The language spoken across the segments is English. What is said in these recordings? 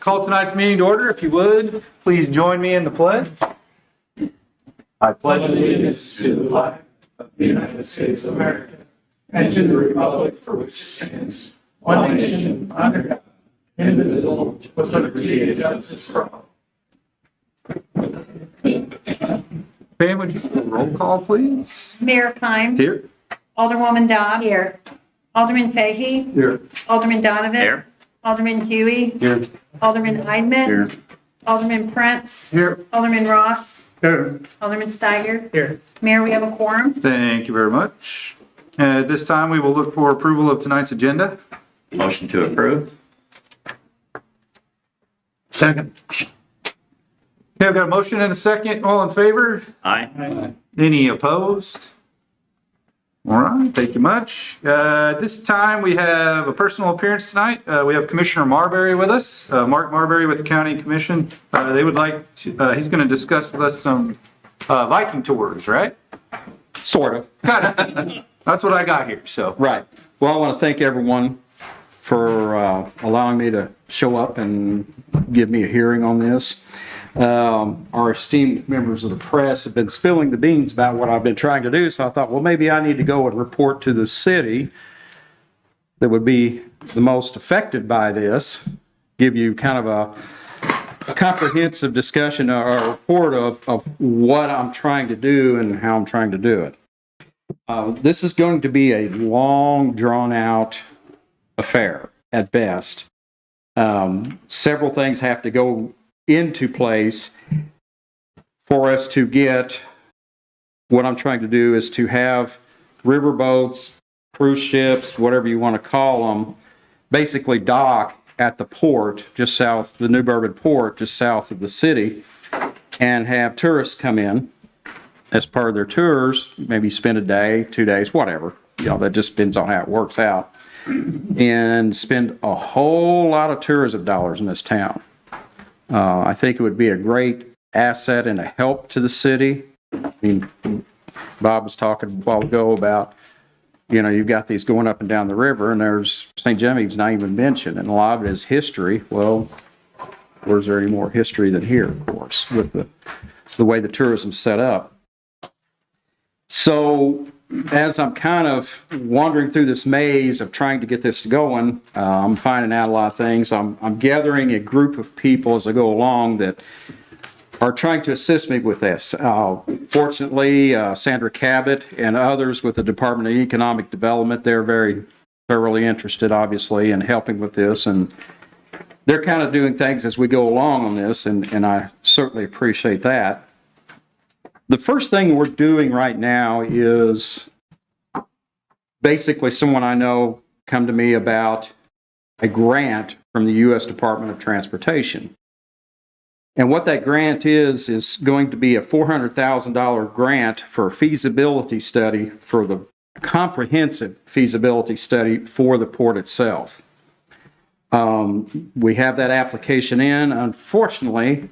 Call tonight's meeting to order. If you would, please join me in the pledge. I pledge allegiance to the flag of the United States of America and to the republic for which it stands, one nation, under God, indivisible, with liberty and justice for all. Pam, would you do a roll call, please? Mayor Kime. Here. Alderwoman Dobbs. Here. Alderman Fahey. Here. Alderman Donovan. Here. Alderman Huey. Here. Alderman Eidman. Here. Alderman Prince. Here. Alderman Ross. Here. Alderman Steiger. Here. Mayor, we have a quorum. Thank you very much. At this time, we will look for approval of tonight's agenda. Motion to approve. Second. Okay, I've got a motion and a second. All in favor? Aye. Any opposed? All right, thank you much. This time we have a personal appearance tonight. We have Commissioner Marberry with us, Mark Marberry with the County Commission. They would like to, he's going to discuss with us some Viking tours, right? Sort of. That's what I got here, so. Right. Well, I want to thank everyone for allowing me to show up and give me a hearing on this. Our esteemed members of the press have been spilling the beans about what I've been trying to do, so I thought, well, maybe I need to go and report to the city that would be the most affected by this, give you kind of a comprehensive discussion or a report of what I'm trying to do and how I'm trying to do it. This is going to be a long, drawn-out affair at best. Several things have to go into place for us to get what I'm trying to do is to have riverboats, cruise ships, whatever you want to call them, basically dock at the port just south, the New Bourbon port just south of the city, and have tourists come in as part of their tours, maybe spend a day, 2 days, whatever. You know, that just depends on how it works out, and spend a whole lot of tourism dollars in this town. I think it would be a great asset and a help to the city. I mean, Bob was talking a while ago about, you know, you've got these going up and down the river, and there's St. Genevieve's not even mentioned, and a lot of it is history. Well, where's there any more history than here, of course, with the way the tourism's set up. So as I'm kind of wandering through this maze of trying to get this going, I'm finding out a lot of things. I'm gathering a group of people as I go along that are trying to assist me with this. Fortunately, Sandra Cabot and others with the Department of Economic Development, they're very thoroughly interested, obviously, in helping with this. And they're kind of doing things as we go along on this, and I certainly appreciate that. The first thing we're doing right now is basically someone I know come to me about a grant from the U.S. Department of Transportation. And what that grant is going to be a $400,000 grant for a feasibility study, for the comprehensive feasibility study for the port itself. We have that application in. Unfortunately,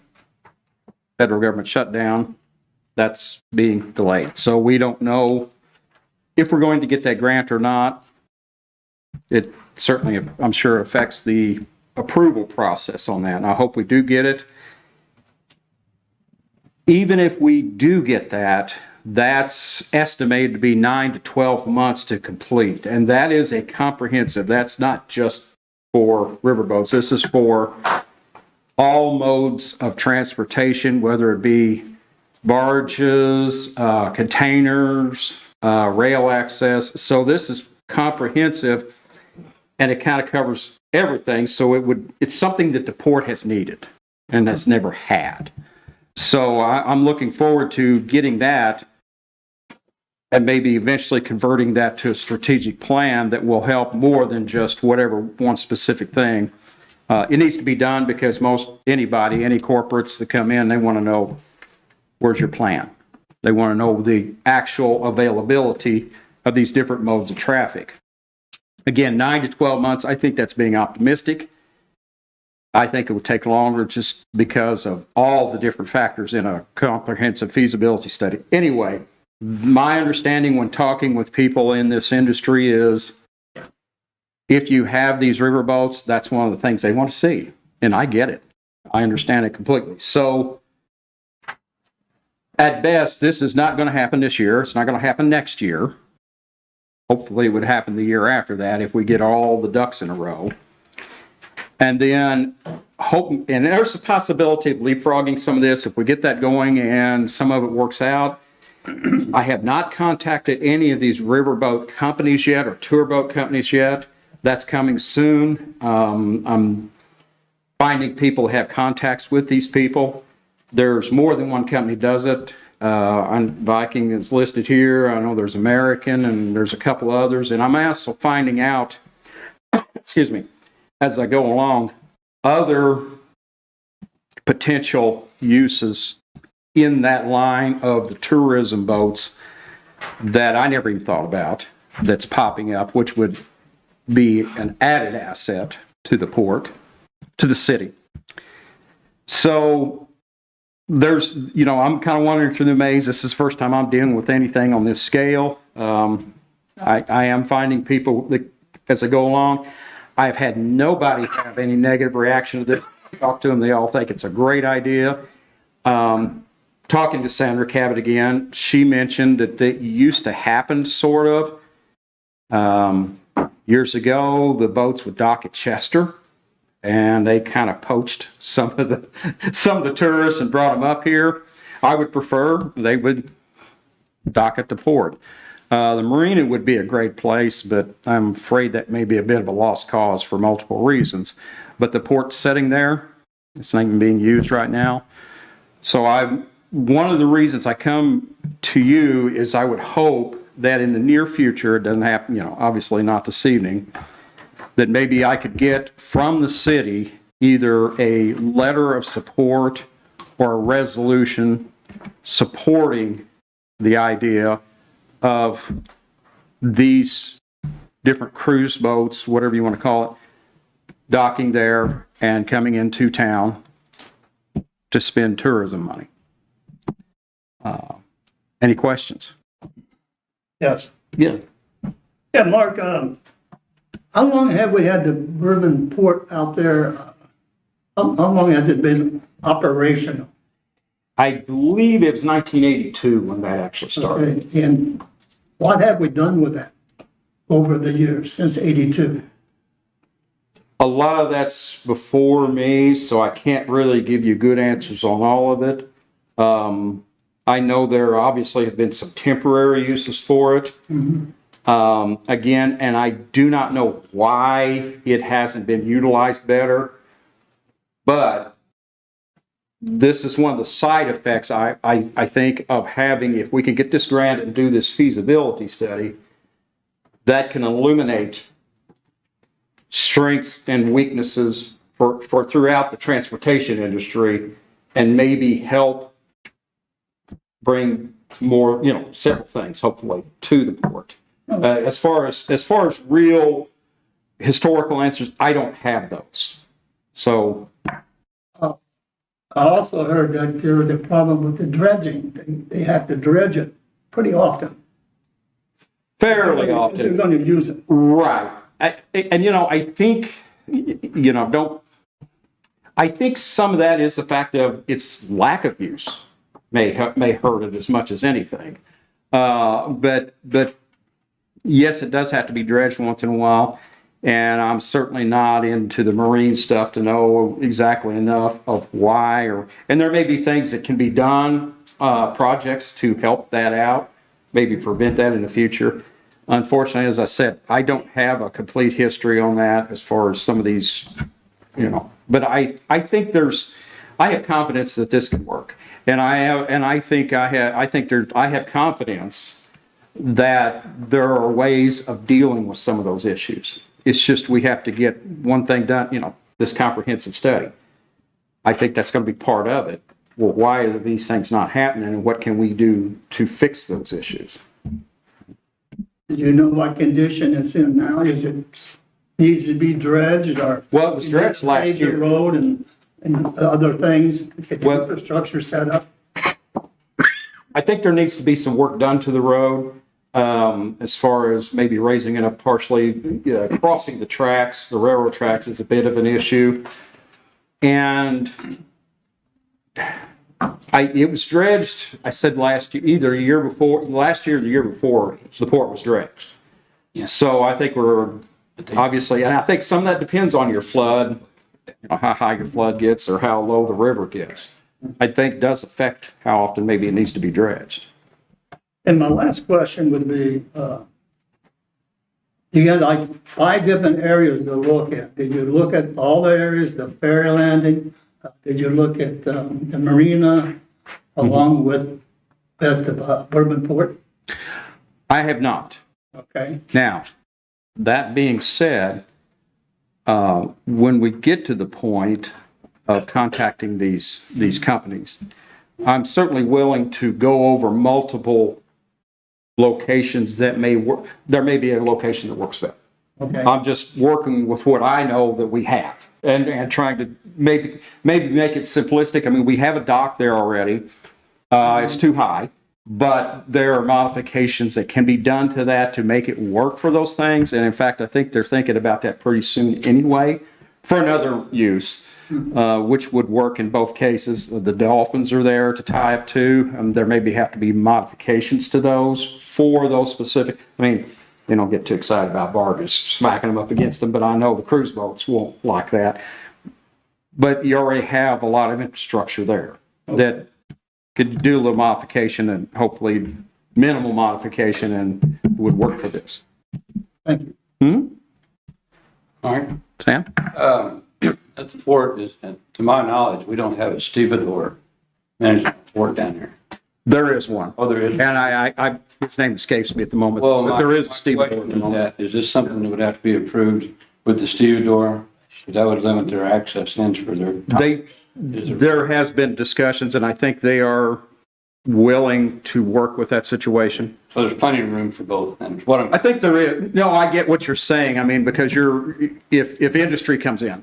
federal government shutdown. That's being delayed. So we don't know if we're going to get that grant or not. It certainly, I'm sure, affects the approval process on that, and I hope we do get it. Even if we do get that, that's estimated to be 9 to 12 months to complete, and that is a comprehensive, that's not just for riverboats. This is for all modes of transportation, whether it be barges, containers, rail access. So this is comprehensive, and it kind of covers everything. So it's something that the port has needed and has never had. So I'm looking forward to getting that and maybe eventually converting that to a strategic plan that will help more than just whatever one specific thing. It needs to be done because any corporates that come in, they want to know, where's your plan? They want to know the actual availability of these different modes of traffic. Again, 9 to 12 months, I think that's being optimistic. I think it would take longer just because of all the different factors in a comprehensive feasibility study. Anyway, my understanding when talking with people in this industry is if you have these riverboats, that's one of the things they want to see. And I get it. I understand it completely. So at best, this is not going to happen this year. It's not going to happen next year. Hopefully it would happen the year after that if we get all the ducks in a row. And then and there's a possibility of leapfrogging some of this if we get that going and some of it works out. I have not contacted any of these riverboat companies yet or tour boat companies yet. That's coming soon. I'm finding people have contacts with these people. There's more than one company does it. Viking is listed here. I know there's American and there's a couple others. And I'm also finding out, excuse me, as I go along, other potential uses in that line of the tourism boats that I never even thought about that's popping up, which would be an added asset to the port, to the city. So there's, I'm kind of wandering through the maze. This is the first time I'm dealing with anything on this scale. I am finding people that, as I go along, I've had nobody have any negative reaction to this. Talk to them, they all think it's a great idea. Talking to Sandra Cabot again, she mentioned that it used to happen sort of. Years ago, the boats would dock at Chester, and they kind of poached some of the tourists and brought them up here. I would prefer they would dock at the port. The marina would be a great place, but I'm afraid that may be a bit of a lost cause for multiple reasons. But the port's sitting there. It's not even being used right now. So one of the reasons I come to you is I would hope that in the near future, it doesn't happen, obviously not this evening, that maybe I could get from the city either a letter of support or a resolution supporting the idea of these different cruise boats, whatever you want to call it, docking there and coming into town to spend tourism money. Any questions? Yes. Yeah. Yeah, Mark, how long have we had the Bourbon Port out there? How long has it been operational? I believe it was 1982 when that actually started. Okay, and what have we done with that over the years, since 82? A lot of that's before me, so I can't really give you good answers on all of it. I know there obviously have been some temporary uses for it. Mm-hmm. Again, and I do not know why it hasn't been utilized better, but this is one of the side effects I think of having, if we can get this grant and do this feasibility study, that can illuminate strengths and weaknesses for throughout the transportation industry and maybe help bring more, several things, hopefully, to the port. As far as real historical answers, I don't have those. So I also heard that there was a problem with the dredging. They have to dredge it pretty often. fairly often. They're going to use it. Right. I think, I think some of that is the fact of its lack of use may hurt it as much as anything. But yes, it does have to be dredged once in a while. And I'm certainly not into the marine stuff to know exactly enough of why, and there may be things that can be done, projects to help that out, maybe prevent that in the future. Unfortunately, as I said, I don't have a complete history on that as far as some of these, but I think I have confidence that this can work. And I have confidence that there are ways of dealing with some of those issues. It's just we have to get one thing done, this comprehensive study. I think that's going to be part of it. Well, why are these things not happening, and what can we do to fix those issues? Do you know what condition it's in now? Is it needs to be dredged, or? Well, it was dredged last pave the year. road and other things, get the Well- infrastructure set up? I think there needs to be some work done to the road, as far as maybe raising it up partially. Crossing the tracks, the railroad tracks, is a bit of an issue. And it was dredged, I said last year, either a year before, last year or the year before, the port was dredged. So I think we're, obviously, and I think some of that depends on your flood, how high your flood gets or how low the river gets. I think does affect how often maybe it needs to be dredged. And my last question would be, you got like 5 different areas to look at. Did you look at all the areas, the ferry landing? Did you look at the marina along with at the Bourbon Port? I have not. Okay. Now, that being said, when we get to the point of contacting these companies, I'm certainly willing to go over multiple locations that may work. There may be a location that works better. Okay. I'm just working with what I know that we have and trying to maybe make it simplistic. I mean, we have a dock there already. It's too high, but there are modifications that can be done to that to make it work for those things. And in fact, I think they're thinking about that pretty soon anyway for another use, which would work in both cases. The dolphins are there to tie up to, and there maybe have to be modifications to those for those specific. I mean, they don't get too excited about barges smacking them up against them, but I know the cruise boats won't like that. But you already have a lot of infrastructure there that could do a little modification and hopefully minimal modification and would work for this. Thank you. All right. Sam? At the port, to my knowledge, we don't have a stevedore management port down there. There is one. Oh, there is? And I his name escapes me at the moment, Well, but there is a my stevedore at question the is moment. is this something that would have to be approved with the stevedore? That would limit their access in for their. There has been discussions, and I think they are willing to work with that situation. So there's plenty of room for both things. I think there is. No, I get what you're saying. I mean, because if industry comes in,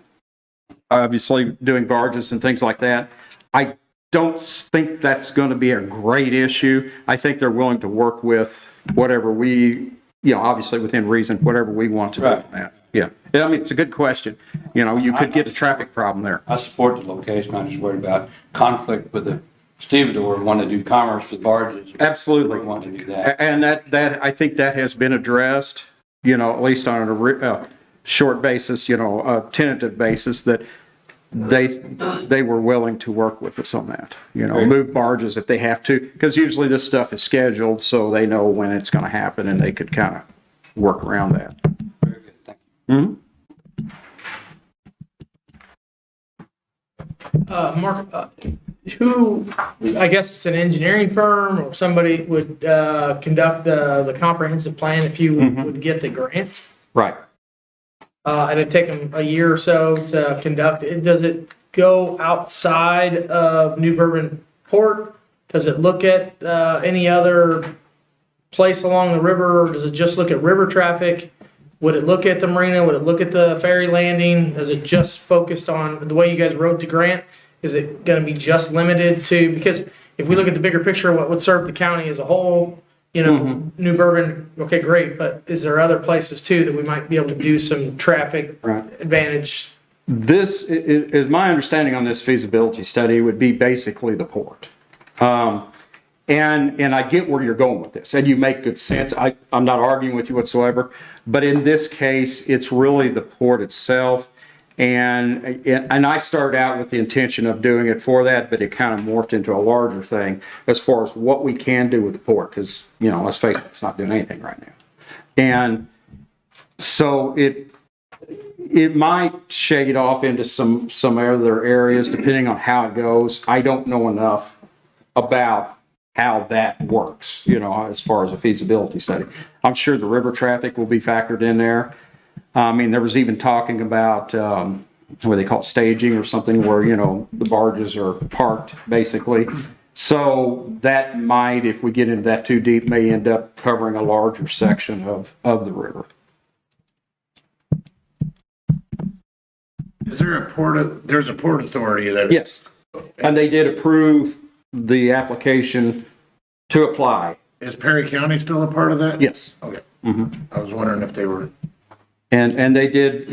obviously doing barges and things like that, I don't think that's going to be a great issue. I think they're willing to work with whatever obviously within reason, whatever we want to do on that. Yeah. I mean, it's a good question. You could get a traffic problem there. I support the location. I'm just worried about conflict with the stevedore, want to do commerce with barges. Absolutely. We want to do that. And that I think that has been addressed, at least on a short basis, a tentative basis, that they were willing to work with us on that, move barges if they have to, because usually this stuff is scheduled, so they know when it's going to happen and they could kind of work around that. Very good. Thank you. Mark, who, I guess it's an engineering firm or somebody would conduct the comprehensive plan if you would get the grant? Right. And it'd take them a year or so to conduct it. Does it go outside of New Bourbon Port? Does it look at any other place along the river? Or does it just look at river traffic? Would it look at the marina? Would it look at the ferry landing? Is it just focused on the way you guys wrote the grant? Is it going to be just limited to, because if we look at the bigger picture, what would serve the county as a whole, New Bourbon, okay, great, but is there other places too that we might be able to do some traffic advantage? This is my understanding on this feasibility study would be basically the port. And I get where you're going with this, and you make good sense. I'm not arguing with you whatsoever, but in this case, it's really the port itself. And I started out with the intention of doing it for that, but it kind of morphed into a larger thing as far as what we can do with the port, because, let's face it, it's not doing anything right now. And so it might shade off into some other areas, depending on how it goes. I don't know enough about how that works, as far as a feasibility study. I'm sure the river traffic will be factored in there. I mean, there was even talking about what they call staging or something where, the barges are parked basically. So that might, if we get into that too deep, may end up covering a larger section of the river. Is there there's a port authority that? Yes. And they did approve the application to apply. Is Perry County still a part of that? Yes. Okay. Mm-hmm. I was wondering if they were And they did,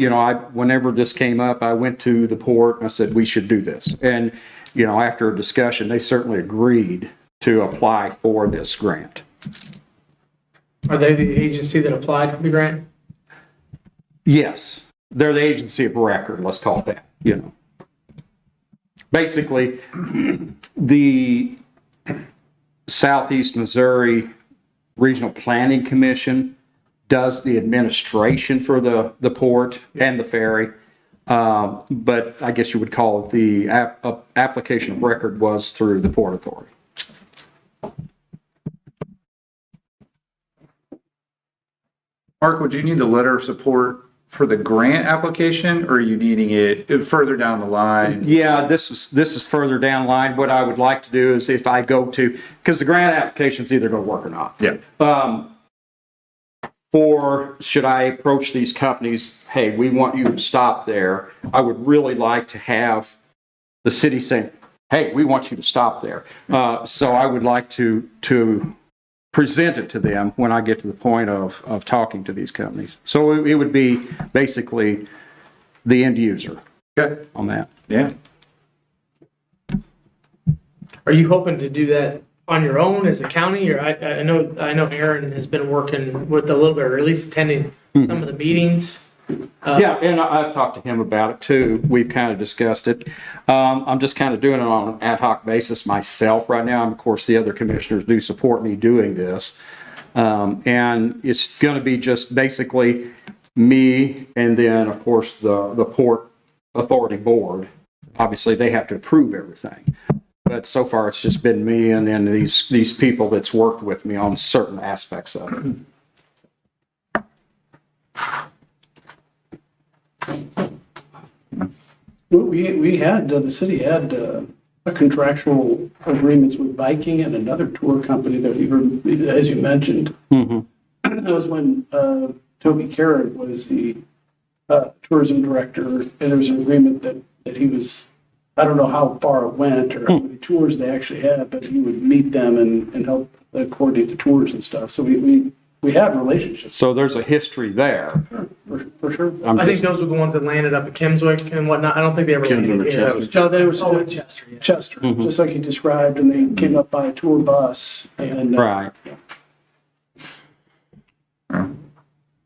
whenever this came up, I went to the port and I said, we should do this. And, after a discussion, they certainly agreed to apply for this grant. Are they the agency that applied for the grant? Yes, they're the agency of record, let's call it that, Basically, the Southeast Missouri Regional Planning Commission does the administration for the port and the ferry. But I guess you would call it the application of record was through the Port Authority. Mark, would you need the letter of support for the grant application, or are you needing it further down the line? Yeah, this is further down the line. What I would like to do is if I go to, because the grant application is either going to work or not. Yeah. Or should I approach these companies, hey, we want you to stop there. I would really like to have the city saying, hey, we want you to stop there. So I would like to present it to them when I get to the point of talking to these companies. So it would be basically the end user on that. Yeah. Are you hoping to do that on your own as a county? Or I know Aaron has been working with a little bit, or at least attending some of the meetings. Yeah, and I've talked to him about it too. We've kind of discussed it. I'm just kind of doing it on an ad hoc basis myself right now. And of course, the other commissioners do support me doing this. And it's going to be just basically me and then, of course, the Port Authority Board. Obviously, they have to approve everything. But so far, it's just been me and then these people that's worked with me on certain aspects of it. We had, the city had a contractual agreements with Viking and another tour company that we were, as you mentioned. That was when Toby Carrot was the tourism director, and there was an agreement that he was, I don't know how far it went or how many tours they actually had, but he would meet them and help coordinate the tours and stuff. So we have relationships. So there's a history there. Sure, for sure. I think those were the ones that landed up at Kimmswick and whatnot. I don't think they ever landed here. No, there was Oh, in Chester, yeah. Chester, just like you described, and they came up by a tour bus and. Right. I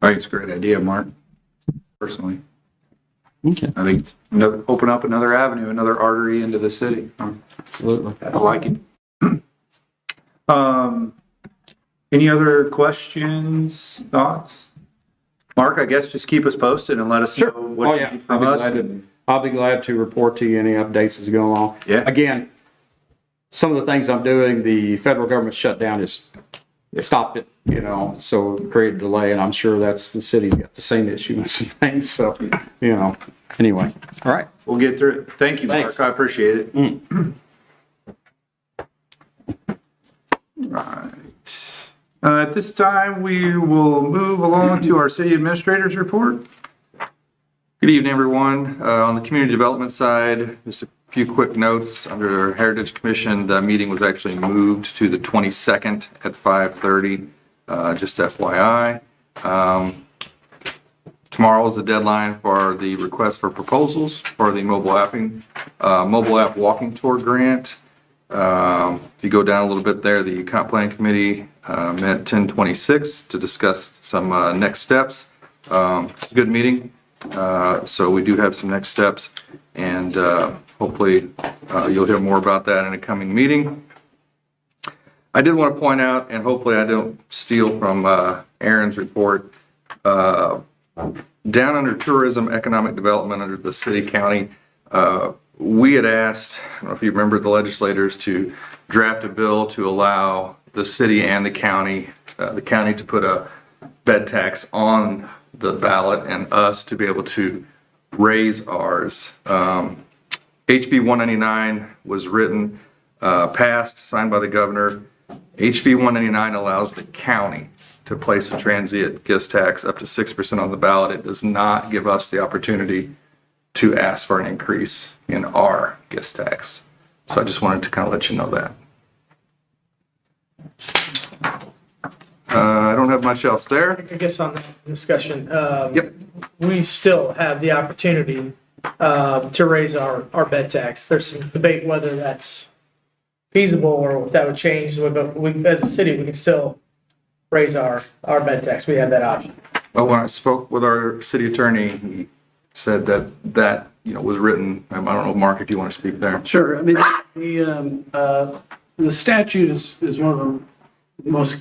think it's a great idea, Mark, personally. Okay. I think it's open up another avenue, another artery into the city. Absolutely. I like it. Any other questions, thoughts? Mark, I guess just keep us posted and let us know what you need from us. I'll be glad to report to you any updates as go along. Yeah. Again, some of the things I'm doing, the federal government shutdown has stopped it, so it created a delay, and I'm sure that's the city's got the same issue and some things. So, anyway. All right. We'll get through it. Thank you, Mark. Thanks. I appreciate it. Right. At this time, we will move along to our city administrator's report. Good evening, everyone. On the community development side, just a few quick notes. Under Heritage Commission, the meeting was actually moved to the 22nd at 5:30, just FYI. Tomorrow is the deadline for the request for proposals for the mobile app walking tour grant. If you go down a little bit there, the comp plan committee met 10/26 to discuss some next steps. Good meeting. So we do have some next steps, and hopefully you'll hear more about that in a coming meeting. I did want to point out, and hopefully I don't steal from Aaron's report, down under tourism, economic development under the city county, we had asked, I don't know if you remember, the legislators to draft a bill to allow the city and the county to put a bed tax on the ballot and us to be able to raise ours. HB 199 was written, passed, signed by the governor. HB 199 allows the county to place a transient guest tax up to 6% on the ballot. It does not give us the opportunity to ask for an increase in our guest tax. So I just wanted to kind of let you know that. I don't have much else there. I guess on that discussion, Yep. we still have the opportunity to raise our bed tax. There's some debate whether that's feasible or if that would change, but we, as a city, we can still raise our bed tax. We have that option. Well, when I spoke with our city attorney, he said that was written. I don't know, Mark, if you want to speak there. Sure. I mean, the statute is one of the most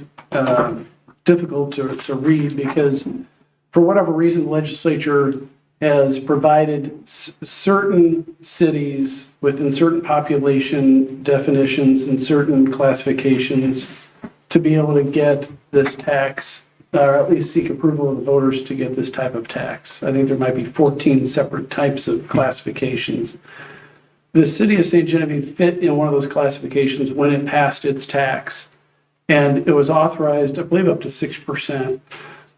difficult to read because for whatever reason, the legislature has provided certain cities within certain population definitions and certain classifications to be able to get this tax, or at least seek approval of the voters to get this type of tax. I think there might be 14 separate types of classifications. The city of St. Genevieve fit in one of those classifications when it passed its tax. And it was authorized, I believe, up to 6%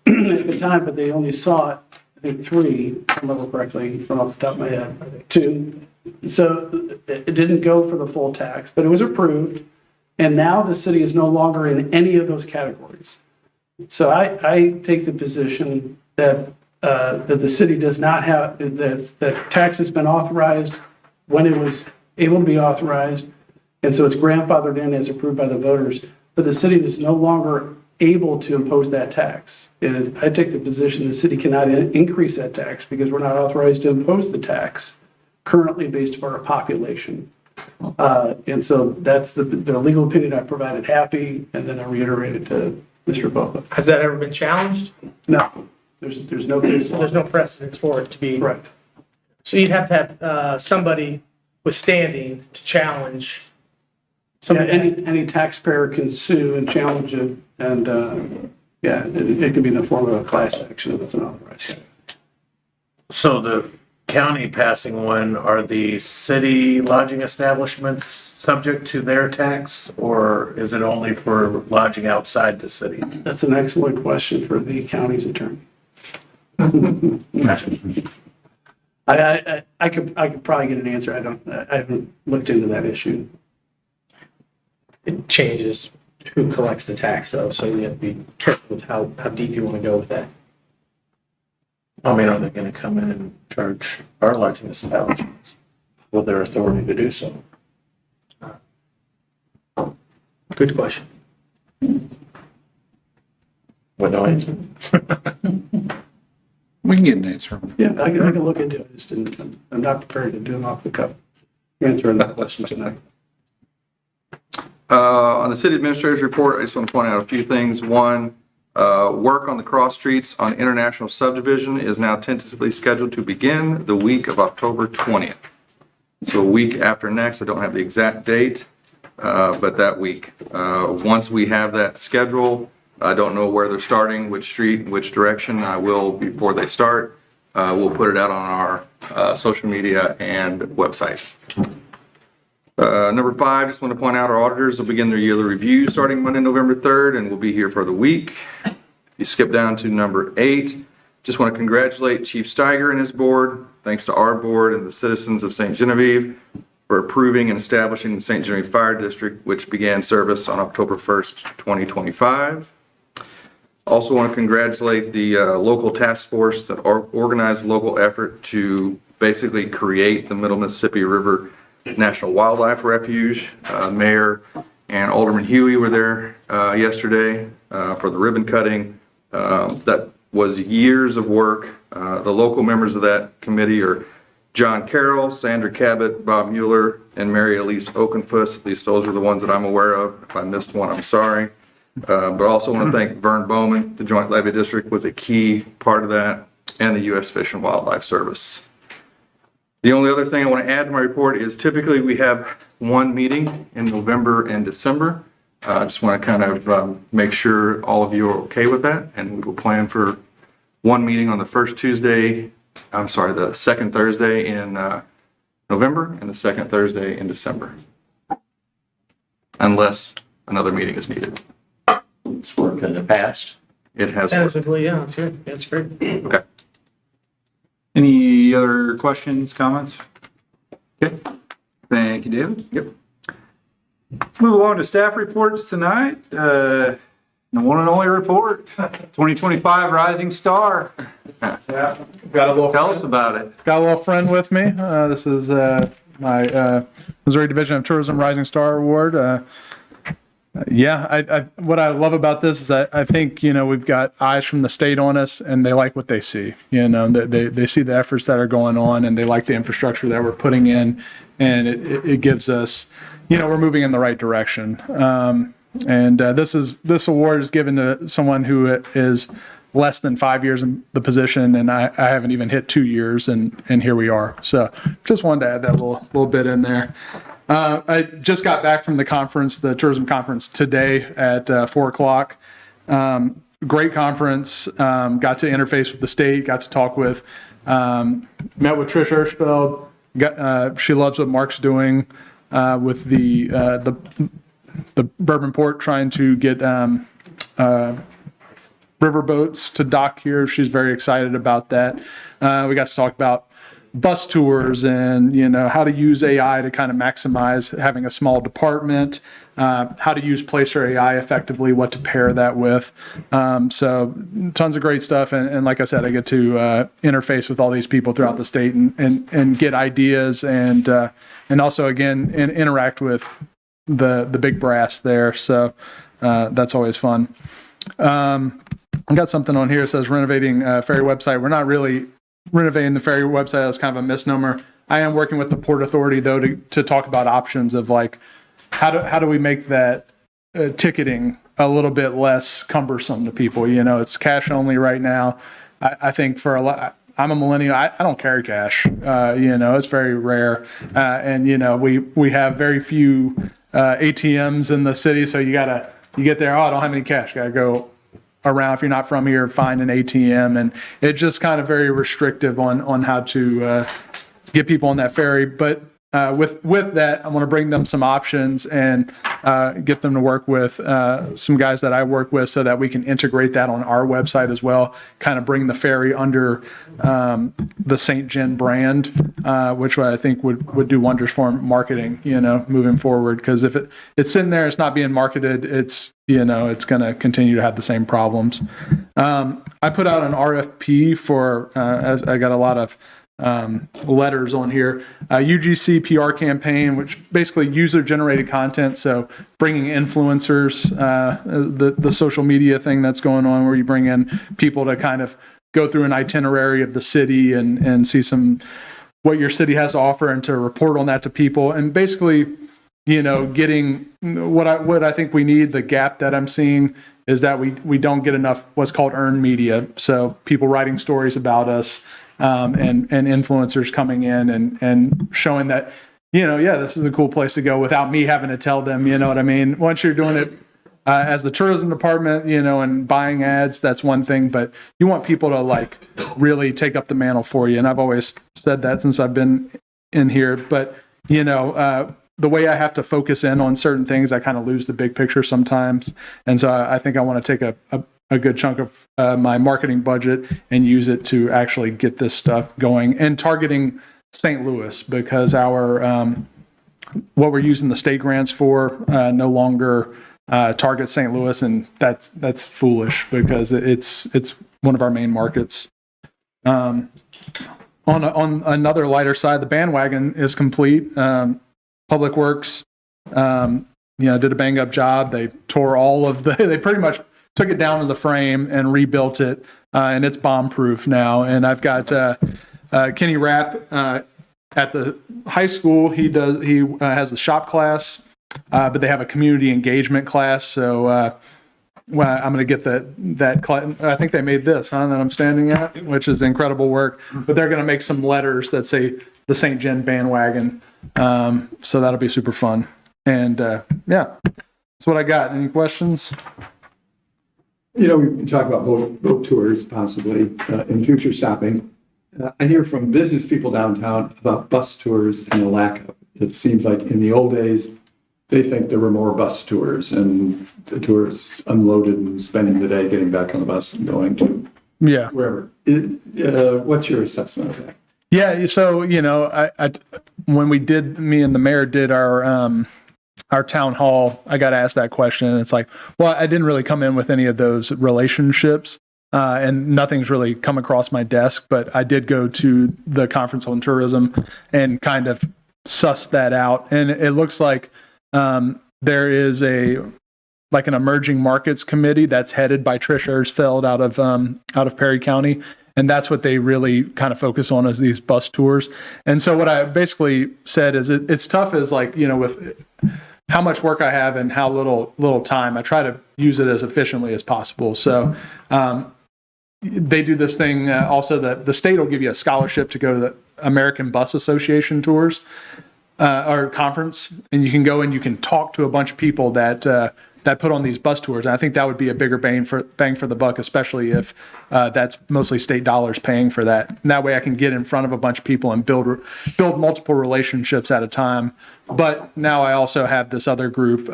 at the time, but they only saw it, I think, 3, if I remember correctly, from off the top of my head, 2. So it didn't go for the full tax, but it was approved. And now the city is no longer in any of those categories. So I take the position that the city does not have, that tax has been authorized when it was able to be authorized. And so it's grandfathered in as approved by the voters, but the city is no longer able to impose that tax. And I take the position the city cannot increase that tax because we're not authorized to impose the tax currently based upon our population. And so that's the legal opinion I provided Happy, and then I reiterated to Mr. Boca. Has that ever been challenged? No, there's no case law. There's no precedence for it to be. Correct. So you'd have to have somebody with standing to challenge. Yeah, any taxpayer can sue and challenge it, and it could be in the form of a class action if it's an authorized. So the county passing one, are the city lodging establishments subject to their tax, or is it only for lodging outside the city? That's an excellent question for the county's attorney. I could probably get an answer. I haven't looked into that issue. It changes who collects the tax though, so you have to be careful with how deep you want to go with that. I mean, are they going to come in and charge our lodging establishments with their authority to do so? Good question. With no answer? We can get an answer. Yeah, I can look into it. I just didn't, I'm not prepared to do an off the cuff answer on that question tonight. On the city administrator's report, I just want to point out a few things. One, work on the cross streets on International Subdivision is now tentatively scheduled to begin the week of October 20th. So a week after next, I don't have the exact date, but that week. Once we have that schedule, I don't know where they're starting, which street, which direction. I will, before they start, we'll put it out on our social media and website. Number 5, just want to point out our auditors will begin their yearly review starting Monday, November 3rd, and will be here for the week. If you skip down to number 8, just want to congratulate Chief Steiger and his board. Thanks to our board and the citizens of St. Genevieve for approving and establishing the St. Genevieve Fire District, which began service on October 1st, 2025. Also want to congratulate the local task force that organized the local effort to basically create the Middle Mississippi River National Wildlife Refuge. Mayor and Alderman Huey were there yesterday for the ribbon cutting. That was years of work. The local members of that committee are John Carroll, Sandra Cabot, Bob Mueller, and Mary Elise Oakenfuss. At least those are the ones that I'm aware of. If I missed one, I'm sorry. But I also want to thank Vern Bowman. The Joint Levy District was a key part of that, and the U.S. Fish and Wildlife Service. The only other thing I want to add to my report is typically we have one meeting in November and December. I just want to kind of make sure all of you are okay with that, and we will plan for one meeting on the second Thursday in November and the second Thursday in December, unless another meeting is needed. It's worked in the past. It has worked. Tentatively, yeah, that's good. That's great. Okay. Any other questions, comments? Okay. Thank you, David. Yep. Move on to staff reports tonight. The one and only report, 2025 Rising Star. Yeah, got a little. Tell us about it. Got a little friend with me. This is my Missouri Division of Tourism Rising Star Award. What I love about this is I think, we've got eyes from the state on us and they like what they see. They see the efforts that are going on and they like the infrastructure that we're putting in, and it gives us, we're moving in the right direction. This award is given to someone who is less than 5 years in the position, and I haven't even hit 2 years, and here we are. So just wanted to add that little bit in there. I just got back from the conference, the tourism conference today at 4:00. Great conference. Got to interface with the state, got to talk with, met with Trish Hirschfeld. She loves what Mark's doing with the Bourbon Port, trying to get river boats to dock here. She's very excited about that. We got to talk about bus tours and, how to use AI to kind of maximize having a small department, how to use Placer AI effectively, what to pair that with. So tons of great stuff. And like I said, I get to interface with all these people throughout the state and get ideas and also, again, interact with the big brass there. So that's always fun. I got something on here that says renovating ferry website. We're not really renovating the ferry website. That's kind of a misnomer. I am working with the Port Authority, though, to talk about options of like how do we make that ticketing a little bit less cumbersome to people. It's cash only right now. I think for a lot, I'm a millennial. I don't carry cash. It's very rare, and we have very few ATMs in the city. So you get there. Oh, I don't have any cash. Got to go around. If you're not from here, find an ATM, and it's just kind of very restrictive on how to get people on that ferry. But with that, I want to bring them some options and get them to work with some guys that I work with so that we can integrate that on our website as well, kind of bring the ferry under the St. Gen brand, which I think would do wonders for marketing, moving forward. Because if it's in there, it's not being marketed, it's going to continue to have the same problems. I put out an RFP for, I got a lot of letters on here, UGC PR campaign, which basically user-generated content. So bringing influencers, the social media thing that's going on, where you bring in people to kind of go through an itinerary of the city and see what your city has to offer and to report on that to people. And basically, getting what I think we need. The gap that I'm seeing is that we don't get enough what's called earned media. So people writing stories about us, and influencers coming in and showing that, this is a cool place to go without me having to tell them, you know what I mean? Once you're doing it as the tourism department, and buying ads, that's one thing, but you want people to like really take up the mantle for you. And I've always said that since I've been in here, but the way I have to focus in on certain things, I kind of lose the big picture sometimes. And so I think I want to take a good chunk of my marketing budget and use it to actually get this stuff going and targeting St. Louis, because our what we're using the state grants for no longer target St. Louis, and that's foolish because it's one of our main markets. On another lighter side, the bandwagon is complete. Public Works, did a bang up job. They tore they pretty much took it down to the frame and rebuilt it, and it's bomb proof now. And I've got Kenny Rapp at the high school. He has the shop class, but they have a community engagement class. So I'm going to get that class. I think they made this, that I'm standing at, which is incredible work. But they're going to make some letters that say the St. Gen bandwagon. So that'll be super fun. And that's what I got. Any questions? We can talk about boat tours possibly in future stopping. I hear from business people downtown about bus tours and the lack of. It seems like in the old days, they think there were more bus tours and the tourists unloaded and spending the day getting back on the bus and going to wherever. What's your assessment of that? Yeah, so when me and the mayor did our town hall, I got asked that question, and it's like, well, I didn't really come in with any of those relationships. and nothing's really come across my desk, but I did go to the Conference on Tourism and kind of suss that out. And it looks like there is an emerging markets committee that's headed by Trish Ersfeld out of Perry County. And that's what they really kind of focus on, is these bus tours. And so what I basically said is it's tough as with how much work I have and how little time, I try to use it as efficiently as possible. So they do this thing also that the state will give you a scholarship to go to the American Bus Association tours or conference, and you can go and you can talk to a bunch of people that put on these bus tours. And I think that would be a bigger bang for the buck, especially if that's mostly state dollars paying for that. And that way I can get in front of a bunch of people and build multiple relationships at a time. But now I also have this other group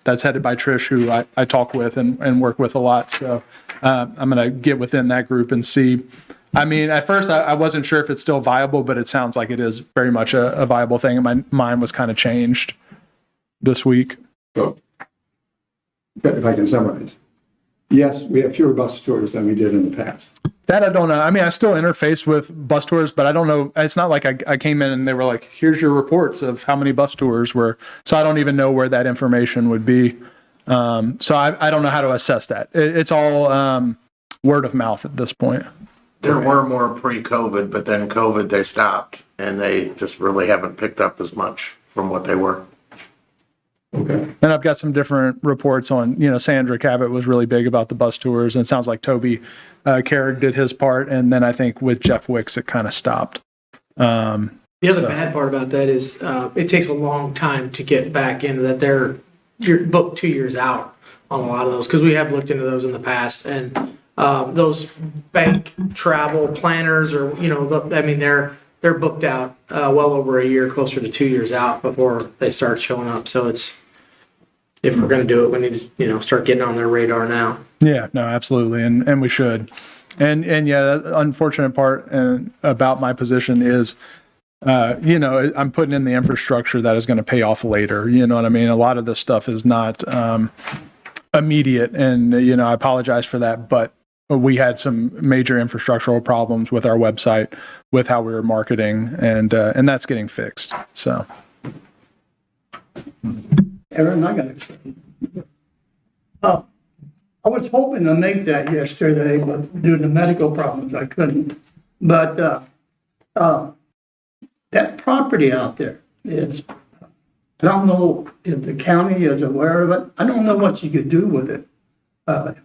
that's headed by Trish, who I talk with and work with a lot. So I'm going to get within that group and see. I mean, at first I wasn't sure if it's still viable, but it sounds like it is very much a viable thing. And my mind was kind of changed this week. So, if I can summarize. Yes, we have fewer bus tours than we did in the past. That I don't know. I mean, I still interface with bus tours, but I don't know. It's not like I came in and they were like, here's your reports of how many bus tours were. So I don't even know where that information would be. So I don't know how to assess that. It's all word of mouth at this point. There were more pre-COVID, but then COVID, they stopped, and they just really haven't picked up as much from what they were. Okay. And I've got some different reports on, Sandra Cabot was really big about the bus tours, and it sounds like Toby Carrick did his part, and then I think with Jeff Wicks, it kind of stopped. The other bad part about that is it takes a long time to get back into that. You're booked 2 years out on a lot of those, because we have looked into those in the past, and those bank travel planners or, they're booked out well over a year, closer to 2 years out before they start showing up. So if we're going to do it, we need to, start getting on their radar now. Yeah, no, absolutely. And we should. And yeah, the unfortunate part about my position is, I'm putting in the infrastructure that is going to pay off later. You know what I mean? A lot of this stuff is not immediate. And, I apologize for that, but we had some major infrastructural problems with our website, with how we were marketing, and that's getting fixed. So. Aaron, I got to say, I was hoping to make that yesterday, but due to medical problems, I couldn't. But that property out there is, I don't know if the county is aware of it. I don't know what you could do with it. The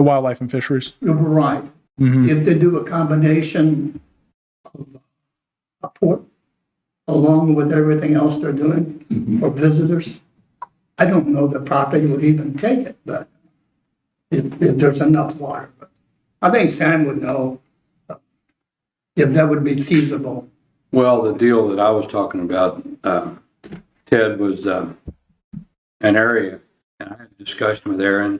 wildlife and fisheries. Right. Mm-hmm. If they do a combination of a port along with everything else they're doing for visitors, I don't know the property would even take it, but if there's enough water. But I think Sam would know if that would be feasible. Well, the deal that I was talking about, Ted, was an area, and I had a discussion with Aaron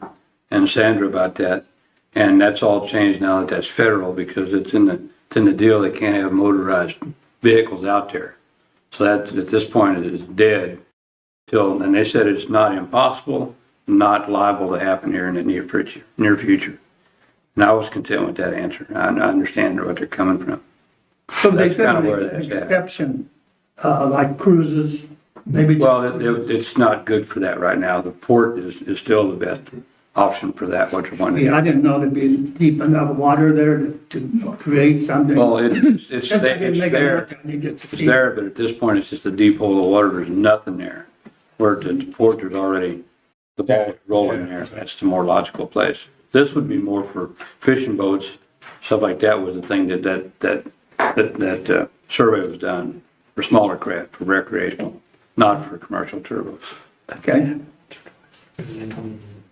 and Sandra about that, and that's all changed now that that's federal, because it's in the deal they can't have motorized vehicles out there. So that at this point it is dead and they said it's not impossible, not liable to happen here in the near future. And I was content with that answer. I understand what they're coming from. So they That's kind of could where make an it's at. exception, like cruises, maybe. Well, it's not good for that right now. The port is still the best option for that, what you're wanting. Yeah, I didn't know there'd be deep enough water there to create something. Well, it's Just like there, in it's Lake there, America, you get to it's see. there, but at this point, it's just a deep hole of water. There's nothing there. Where the port, there's already the ball is rolling there. That's the more logical place. This would be more for fishing boats, stuff like that was the thing that survey was done for smaller craft, for recreational, not for commercial turbos. Okay.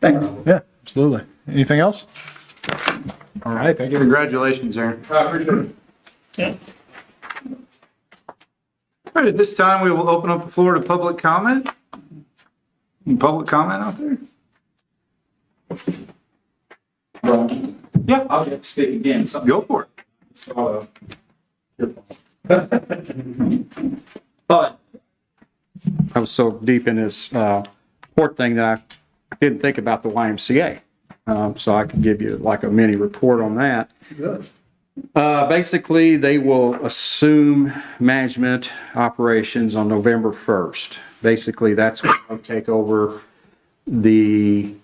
Thanks. Yeah, absolutely. Anything else? All right. Thank you. Congratulations, Aaron. I appreciate it. Yeah. All right, at this time, we will open up the floor to public comment. Any public comment out there? Yeah, I'll just speak again. go for it. So, but I was so deep in this port thing that I didn't think about the YMCA. so I can give you like a mini report on that. Good. Basically, they will assume management operations on November 1st. Basically, that's when they'll take over. The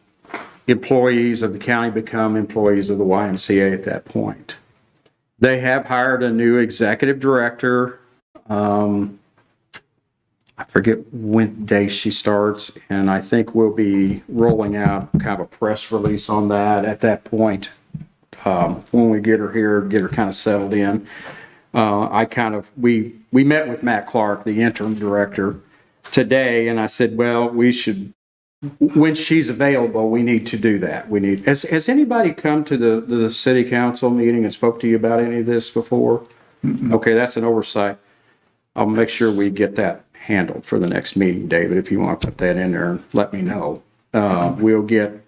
employees of the county become employees of the YMCA at that point. They have hired a new executive director. I forget when day she starts, and I think we'll be rolling out kind of a press release on that at that point. When we get her here, get her kind of settled in. We met with Matt Clark, the interim director, today, and I said, well, we should, when she's available, we need to do that. Has anybody come to the city council meeting and spoke to you about any of this before? Okay, that's an oversight. I'll make sure we get that handled for the next meeting, David, if you want to put that in there and let me know. We'll get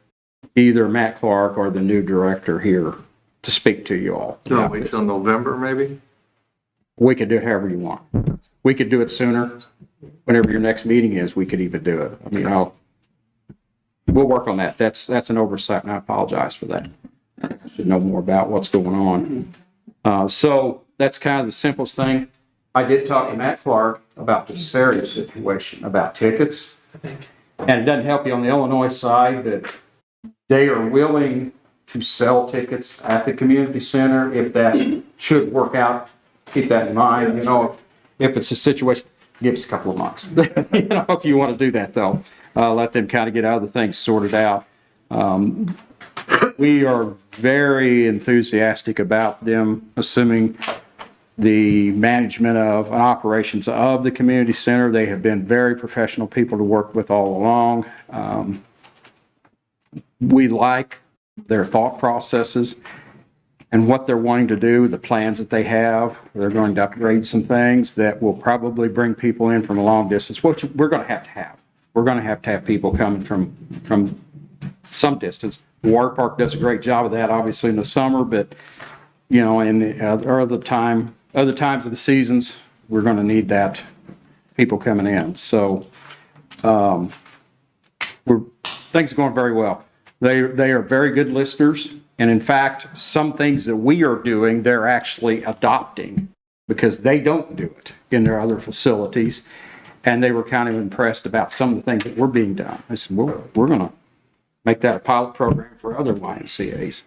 either Matt Clark or the new director here to speak to you all. So wait till November, maybe? We could do it however you want. We could do it sooner. Whenever your next meeting is, we could even do it. I mean, we'll work on that. That's an oversight, and I apologize for that. I should know more about what's going on. So that's kind of the simplest thing. I did talk to Matt Clark about the Disparity situation, about tickets. And it doesn't help you on the Illinois side that they are willing to sell tickets at the community center if that should work out. Keep that in mind. You know, if it's a situation, give us a couple of months. You know, if you want to do that, though, let them kind of get other things sorted out. We are very enthusiastic about them assuming the management of and operations of the community center. They have been very professional people to work with all along. We like their thought processes and what they're wanting to do, the plans that they have. They're going to upgrade some things that will probably bring people in from a long distance, which we're going to have. We're going to have people coming from some distance. The water park does a great job of that, obviously, in the summer, but, you know, in other times of the seasons, we're going to need that people coming in. So things are going very well. They are very good listeners. And in fact, some things that we are doing, they're actually adopting because they don't do it in their other facilities. And they were kind of impressed about some of the things that were being done. I said, well, we're going to make that a pilot program for other YMCAs.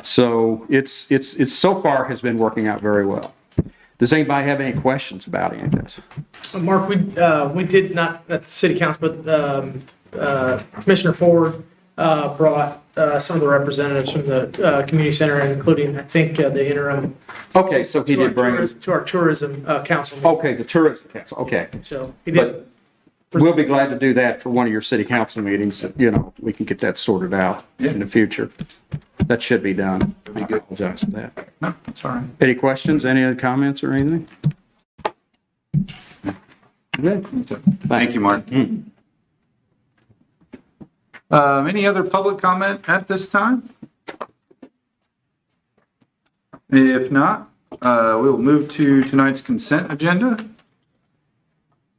So it's so far has been working out very well. Does anybody have any questions about any of this? Mark, we did not at the city council, but Commissioner Ford brought some of the representatives from the community center, including, I think, the interim. Okay, so he did bring us to our tourism council meeting. Okay, the tourism council. Okay. So he did. We'll be glad to do that for one of your city council meetings. You know, we can get that sorted out in the future. That should be done. I apologize for that. No, that's all right. Any questions, any other comments or anything? Good. Thank you, Mark. Any other public comment at this time? If not, we will move to tonight's consent agenda.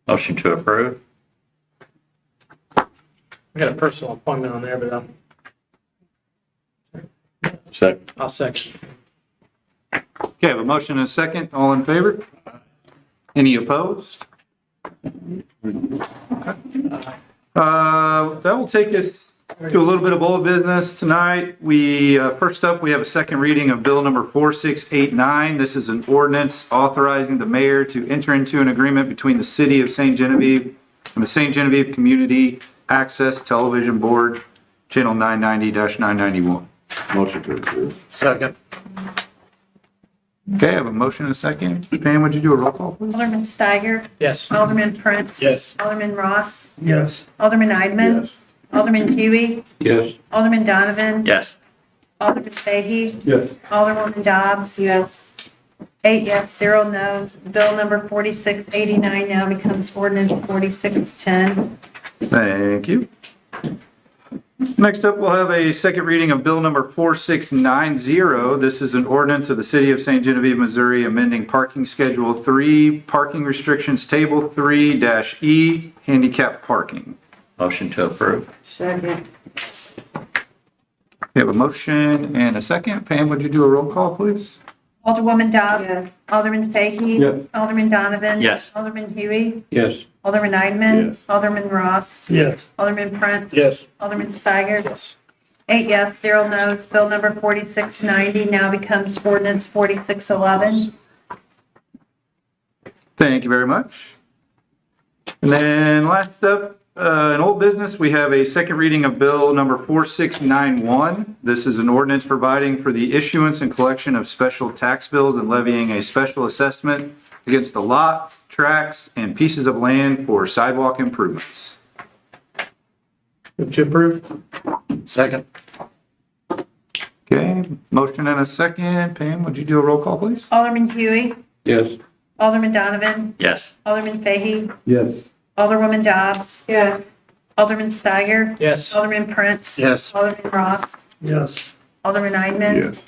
Motion to approve. I got a personal appointment on there, but Second. I'll second. Okay, I have a motion and a second. All in favor? Any opposed? Okay. That will take us to a little bit of old business tonight. First up, we have a second reading of Bill number 4689. This is an ordinance authorizing the mayor to enter into an agreement between the city of St. Genevieve and the St. Genevieve Community Access Television Board, channel 990-991. Motion to approve. Second. Okay, I have a motion and a second. Pam, would you do a roll call, please? Alderman Steiger. Yes. Alderman Prince. Yes. Alderman Ross. Yes. Alderman Eidman. Yes. Alderman Huey. Yes. Alderman Donovan. Yes. Alderman Fahey. Yes. Alderwoman Dobbs. Yes. 8 yes, 0 no's. Bill number 4689 now becomes ordinance 4610. Thank you. Next up, we'll have a second reading of Bill number 4690. This is an ordinance of the City of St. Genevieve, Missouri, amending Parking Schedule 3, Parking Restrictions Table 3-E, Handicap Parking. Motion to approve. Second. We have a motion and a second. Pam, would you do a roll call, please? Alderwoman Dobbs. Alderman Fahy. Yes. Alderman Donovan. Yes. Alderman Huey. Yes. Alderman Eidman. Yes. Alderman Ross. Yes. Alderman Prince. Yes. Alderman Steiger. Yes. 8 yes, 0 no's. Bill number 4690 now becomes ordinance 4611. Thank you very much. And then last up, in old business, we have a second reading of bill number 4691. This is an ordinance providing for the issuance and collection of special tax bills and levying a special assessment against the lots, tracts, and pieces of land for sidewalk improvements. Move to approve. Second. Okay, motion and a second. Pam, would you do a roll call, please? Alderman Huey. Yes. Alderman Donovan. Yes. Alderman Fahy. Yes. Alderwoman Dobbs. Yes. Alderman Steiger. Yes. Alderman Prince. Yes. Alderman Ross. Yes. Alderman Eidman. Yes.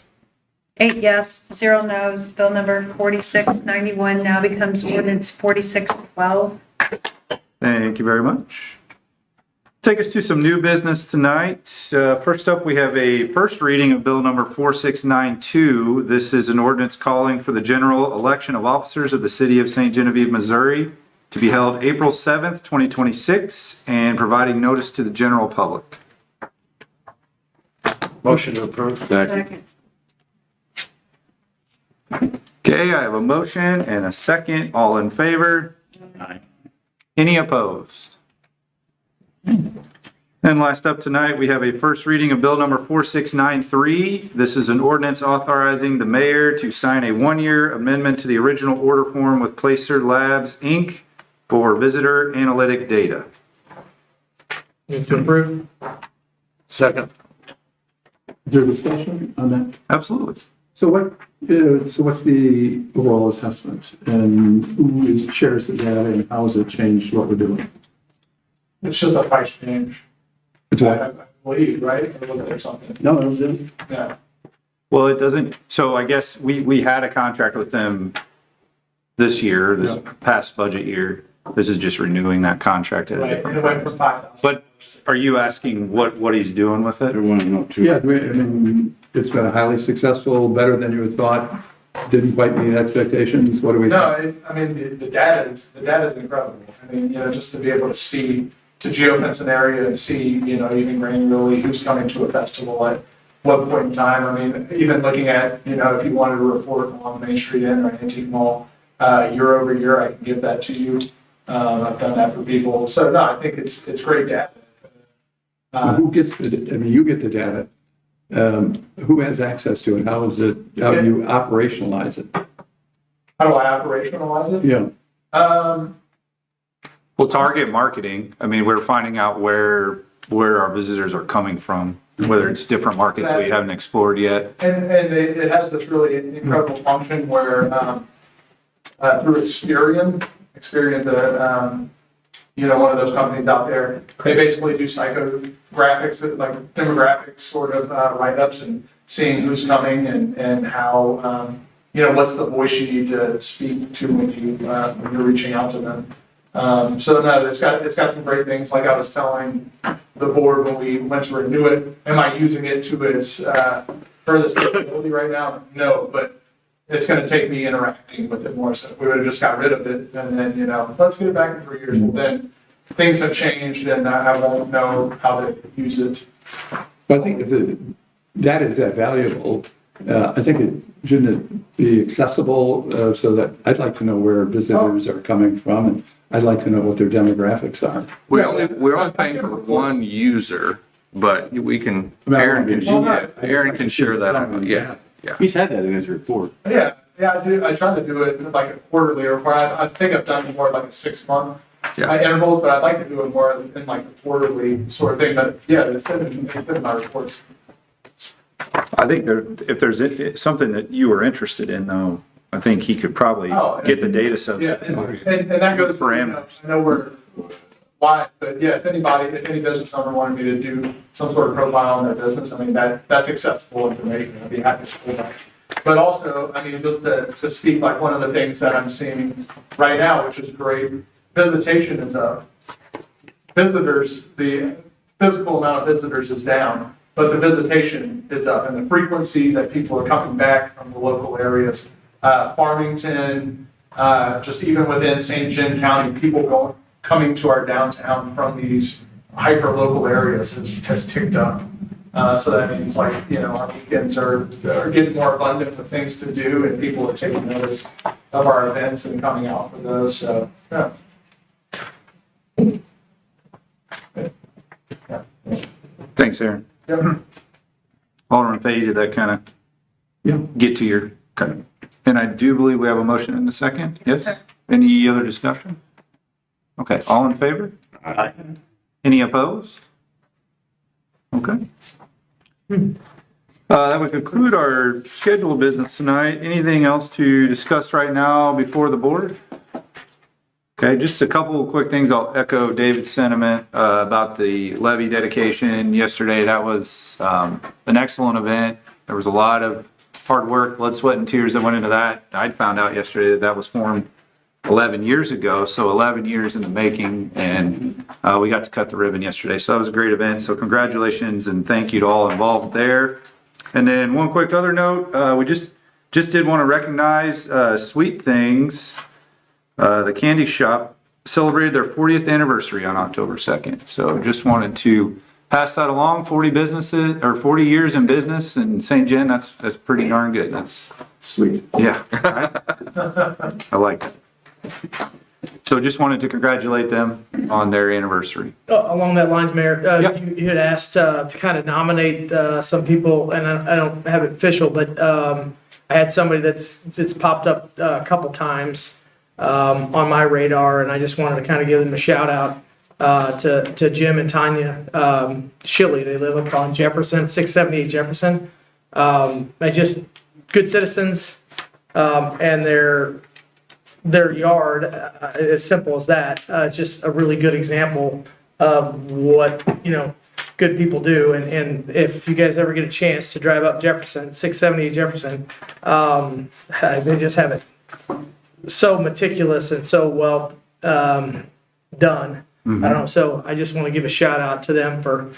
8 yes, 0 no's. Bill number 4691 now becomes ordinance 4612. Thank you very much. Take us to some new business tonight. First up, we have a first reading of bill number 4692. This is an ordinance calling for the general election of officers of the city of St. Genevieve, Missouri to be held April 7th, 2026, and providing notice to the general public. Motion to approve. Second. Okay, I have a motion and a second. All in favor? Aye. Any opposed? And last up tonight, we have a first reading of bill number 4693. This is an ordinance authorizing the mayor to sign a one-year amendment to the original order form with Placer Labs, Inc. for visitor analytic data. Move to approve. Second. Is there discussion on that? Absolutely. So what's the overall assessment and who shares the data and how has it changed what we're doing? It's just a price change, It's I what? believe, right? Or was there something? No, that was it. Yeah. Well, it doesn't, so I guess we had a contract with them this year, this past budget year. This is just renewing that contract at a Right, different it went price. from 5,000. But are you asking what he's doing with it? Yeah, I mean, it's been highly successful, better than you had thought, didn't quite meet expectations. What do we? No, the data is incredible. I mean, just to be able to see, to geofence an area and see, even granularly who's coming to a festival at what point in time. I mean, even looking at, if you wanted to report on Main Street Inn or Antique Mall, year over year, I can give that to you. I've done that for people. So no, I think it's great data. Who gets you get the data. Who has access to it? How do you operationalize it? How do I operationalize it? Yeah. Well, target marketing, I mean, we're finding out where our visitors are coming from, whether it's different markets we haven't explored yet. And it has this really incredible function where through Experian, one of those companies out there, they basically do psychographics, like demographics sort of write-ups and seeing who's coming and how, what's the voice you need to speak to when you're reaching out to them. So no, it's got some great things. Like I was telling the board when we went to renew it, am I using it to its furthest capability right now? No, but it's going to take me interacting with it more. So if we would have just got rid of it and then, let's get it back in 3 years. Well, then things have changed and I won't know how to use it. But I think if the data is that valuable, I think shouldn't it be accessible so that I'd like to know where visitors are coming from and I'd like to know what their demographics are. We're only paying for one user, but we can, Aaron can share that out. Yeah. He's had that in his report. Yeah, I do. I try to do it like a quarterly or I think I've done more like a 6-month intervals, but I'd like to do it more in like a quarterly sort of thing. But yeah, it's in my reports. I think if there's something that you were interested in though, I think he could probably get the data subset. Yeah, and that goes parameters. I know where, why, but yeah, if any business owner wanted me to do some sort of profile on their business, I mean, that's accessible information. I'd be happy to do that. But also, I mean, just to speak like one of the things that I'm seeing right now, which is great, visitation is up. Visitors, the physical amount of visitors is down. but the visitation is up and the frequency that people are coming back from the local areas. Farmington, just even within St. John County, people coming to our downtown from these hyper-local areas has ticked up. So that means like, our weekends are getting more abundant with things to do and people are taking notice of our events and coming out for those, so, yeah. Thanks, Aaron. Yep. Alderman Fahey, did that kind of get to your, and I do believe we have a motion in a second? Yes, sir. Any other discussion? Okay, all in favor? Aye. Any opposed? Okay. That would conclude our scheduled business tonight. Anything else to discuss right now before the board? Okay, just a couple of quick things. I'll echo David's sentiment about the levee dedication yesterday. That was an excellent event. There was a lot of hard work, blood, sweat, and tears that went into that. I found out yesterday that that was formed 11 years ago, so 11 years in the making, and we got to cut the ribbon yesterday. So that was a great event. So congratulations and thank you to all involved there. And then one quick other note, we just did want to recognize Sweet Things. The candy shop celebrated their 40th anniversary on October 2nd. So just wanted to pass that along. 40 businesses or 40 years in business in St. John. That's pretty darn good. That's Sweet. yeah. I like that. So just wanted to congratulate them on their anniversary. Along that lines, Mayor, Yep. you had asked to kind of nominate some people, and I don't have it official, but I had somebody that's popped up a couple times on my radar, and I just wanted to kind of give them a shout out to Jim and Tanya Shilley. They live up on Jefferson, 678 Jefferson. They just good citizens, and their yard, as simple as that, just a really good example of what, good people do. And if you guys ever get a chance to drive up Jefferson, 678 Jefferson, they just have it so meticulous and so well done. Mm-hmm. I don't know. So I just want to give a shout out to them for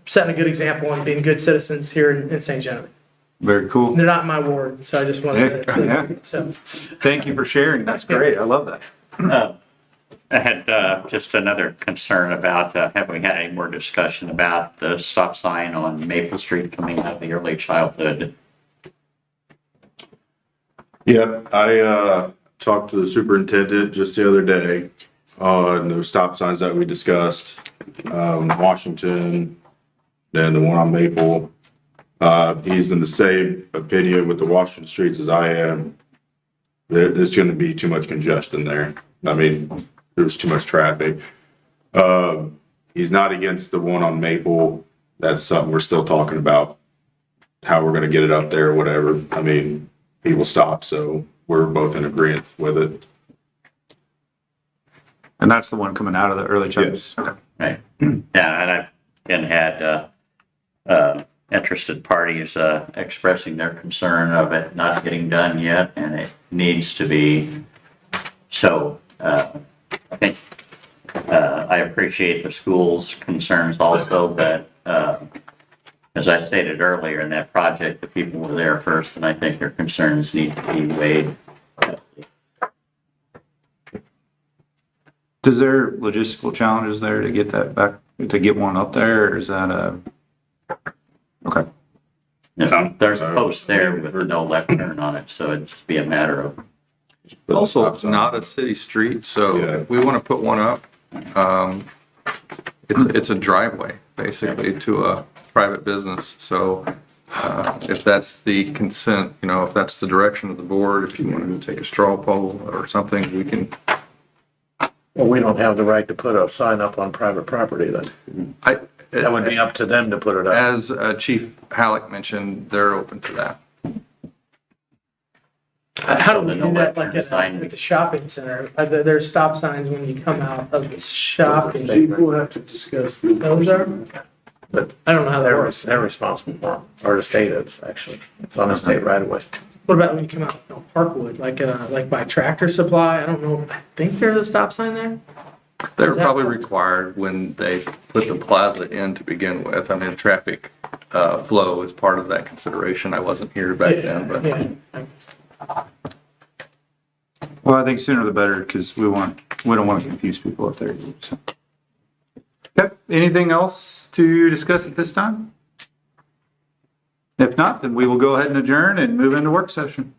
setting a good example and being good citizens here in St. Genevieve. Very cool. They're not in my ward, so I just wanted to. Yeah. So. Thank you for sharing. That's great. I love that. I had just another concern about, have we had any more discussion about the stop sign on Maple Street coming out of the early childhood? Yep, I talked to the superintendent just the other day on those stop signs that we discussed. Washington, then the one on Maple. He's in the same opinion with the Washington streets as I am. There's going to be too much congestion there. I mean, there's too much traffic. He's not against the one on Maple. That's something we're still talking about, how we're going to get it up there or whatever. I mean, people stop, so we're both in agreement with it. And that's the one coming out of the early childhood. Yes. Okay. Right. Yeah, and I've been had interested parties expressing their concern of it not getting done yet, and it needs to be. So I think I appreciate the school's concerns also, but as I stated earlier in that project, the people were there first, and I think their concerns need to be weighed. Is there logistical challenges there to get that back, to get one up there, or is that okay? There's a post there with no left turn on it, so it'd just be a matter of. It's also not a city street, so if we want to put one up, it's a driveway basically to a private business. So if that's the consent, if that's the direction of the board, if you wanted to take a straw poll or something, we can. Well, we don't have the right to put a sign up on private property then. That would be up to them to put it up. As Chief Halleck mentioned, they're open to that. How do we No do that, left like turn at the shopping center? There's stop signs when you come out of the shopping. We'll have to discuss the. Those are? But I don't know how that they're works. responsible for them, or the state is, actually. It's on the state right away. What about when you come out of Parkwood, like by Tractor Supply? I don't know. I think there's a stop sign there. They were Is that- probably required when they put the plaza in to begin with. I mean, traffic flow is part of that consideration. I wasn't here back then, but. Yeah. Well, I think sooner the better, because we don't want to confuse people up there. So. Okay, anything else to discuss at this time? If not, then we will go ahead and adjourn and move into work session.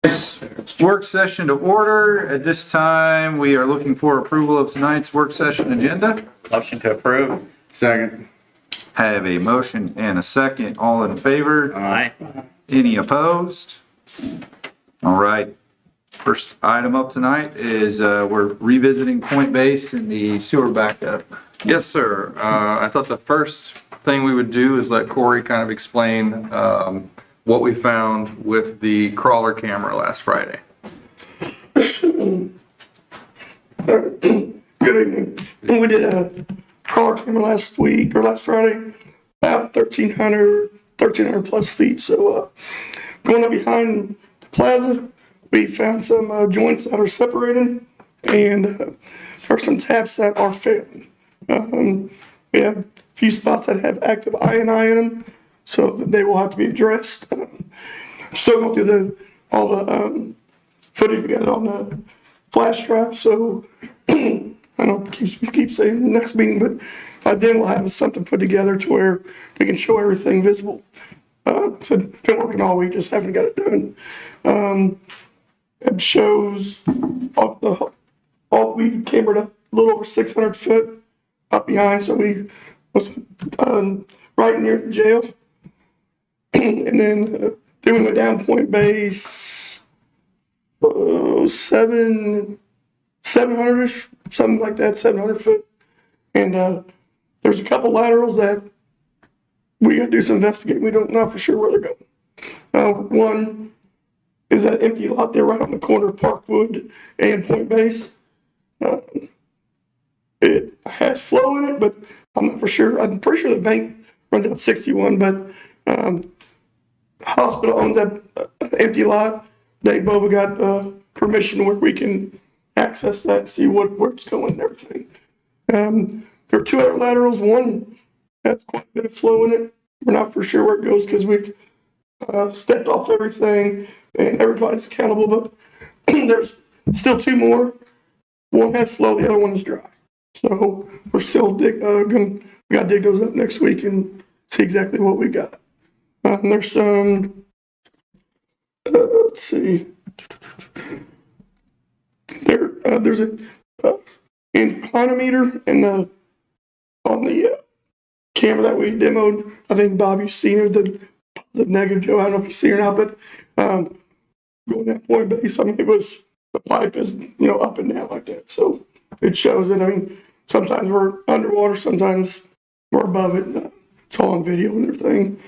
This work session to order. At this time, we are looking for approval of tonight's work session agenda. Motion to approve. Second. Have a motion and a second. All in favor? Aye. Any opposed? All right. First item up tonight is we're revisiting Point Base and the sewer backup. Yes, sir. I thought the first thing we would do is let Corey kind of explain what we found with the crawler camera last Friday. Good evening. We did a crawler camera last week or last Friday, about 1,300 plus feet. So going up behind the plaza, we found some joints that are separated, and there are some taps that are failing. We have a few spots that have active INI in them, so they will have to be addressed. Still going through all the footage. We got it on the flash drive, so I don't keep saying the next meeting, but by then we'll have something put together to where we can show everything visible. So been working all week, just haven't got it done. It shows all we cambered a little over 600 foot up behind, so we was right near the jail. And then we went down Point Base, 700-ish, something like that, 700 foot. And there's a couple laterals that we got to do some investigating. We don't know for sure where they're going. One is that empty lot there right on the corner of Parkwood and Point Base. It has flow in it, but I'm not for sure. I'm pretty sure the bank runs out 61, but the hospital owns that empty lot. They both got permission where we can access that and see where it's going and everything. There are two other laterals. One has quite a bit of flow in it. We're not for sure where it goes because we've stepped off everything and everybody's accountable, but there's still two more. One has flow, the other one is dry. So we're still we gotta dig those up next week and see exactly what we got. There's some, let's see. There's a inclinometer on the camera that we demoed. I think Bobby's seen it, the negative Joe. I don't know if you see it or not, but going that Point Base, I mean, the pipe is, up and down like that. So it shows it. I mean, sometimes we're underwater, sometimes we're above it. It's all on video and everything.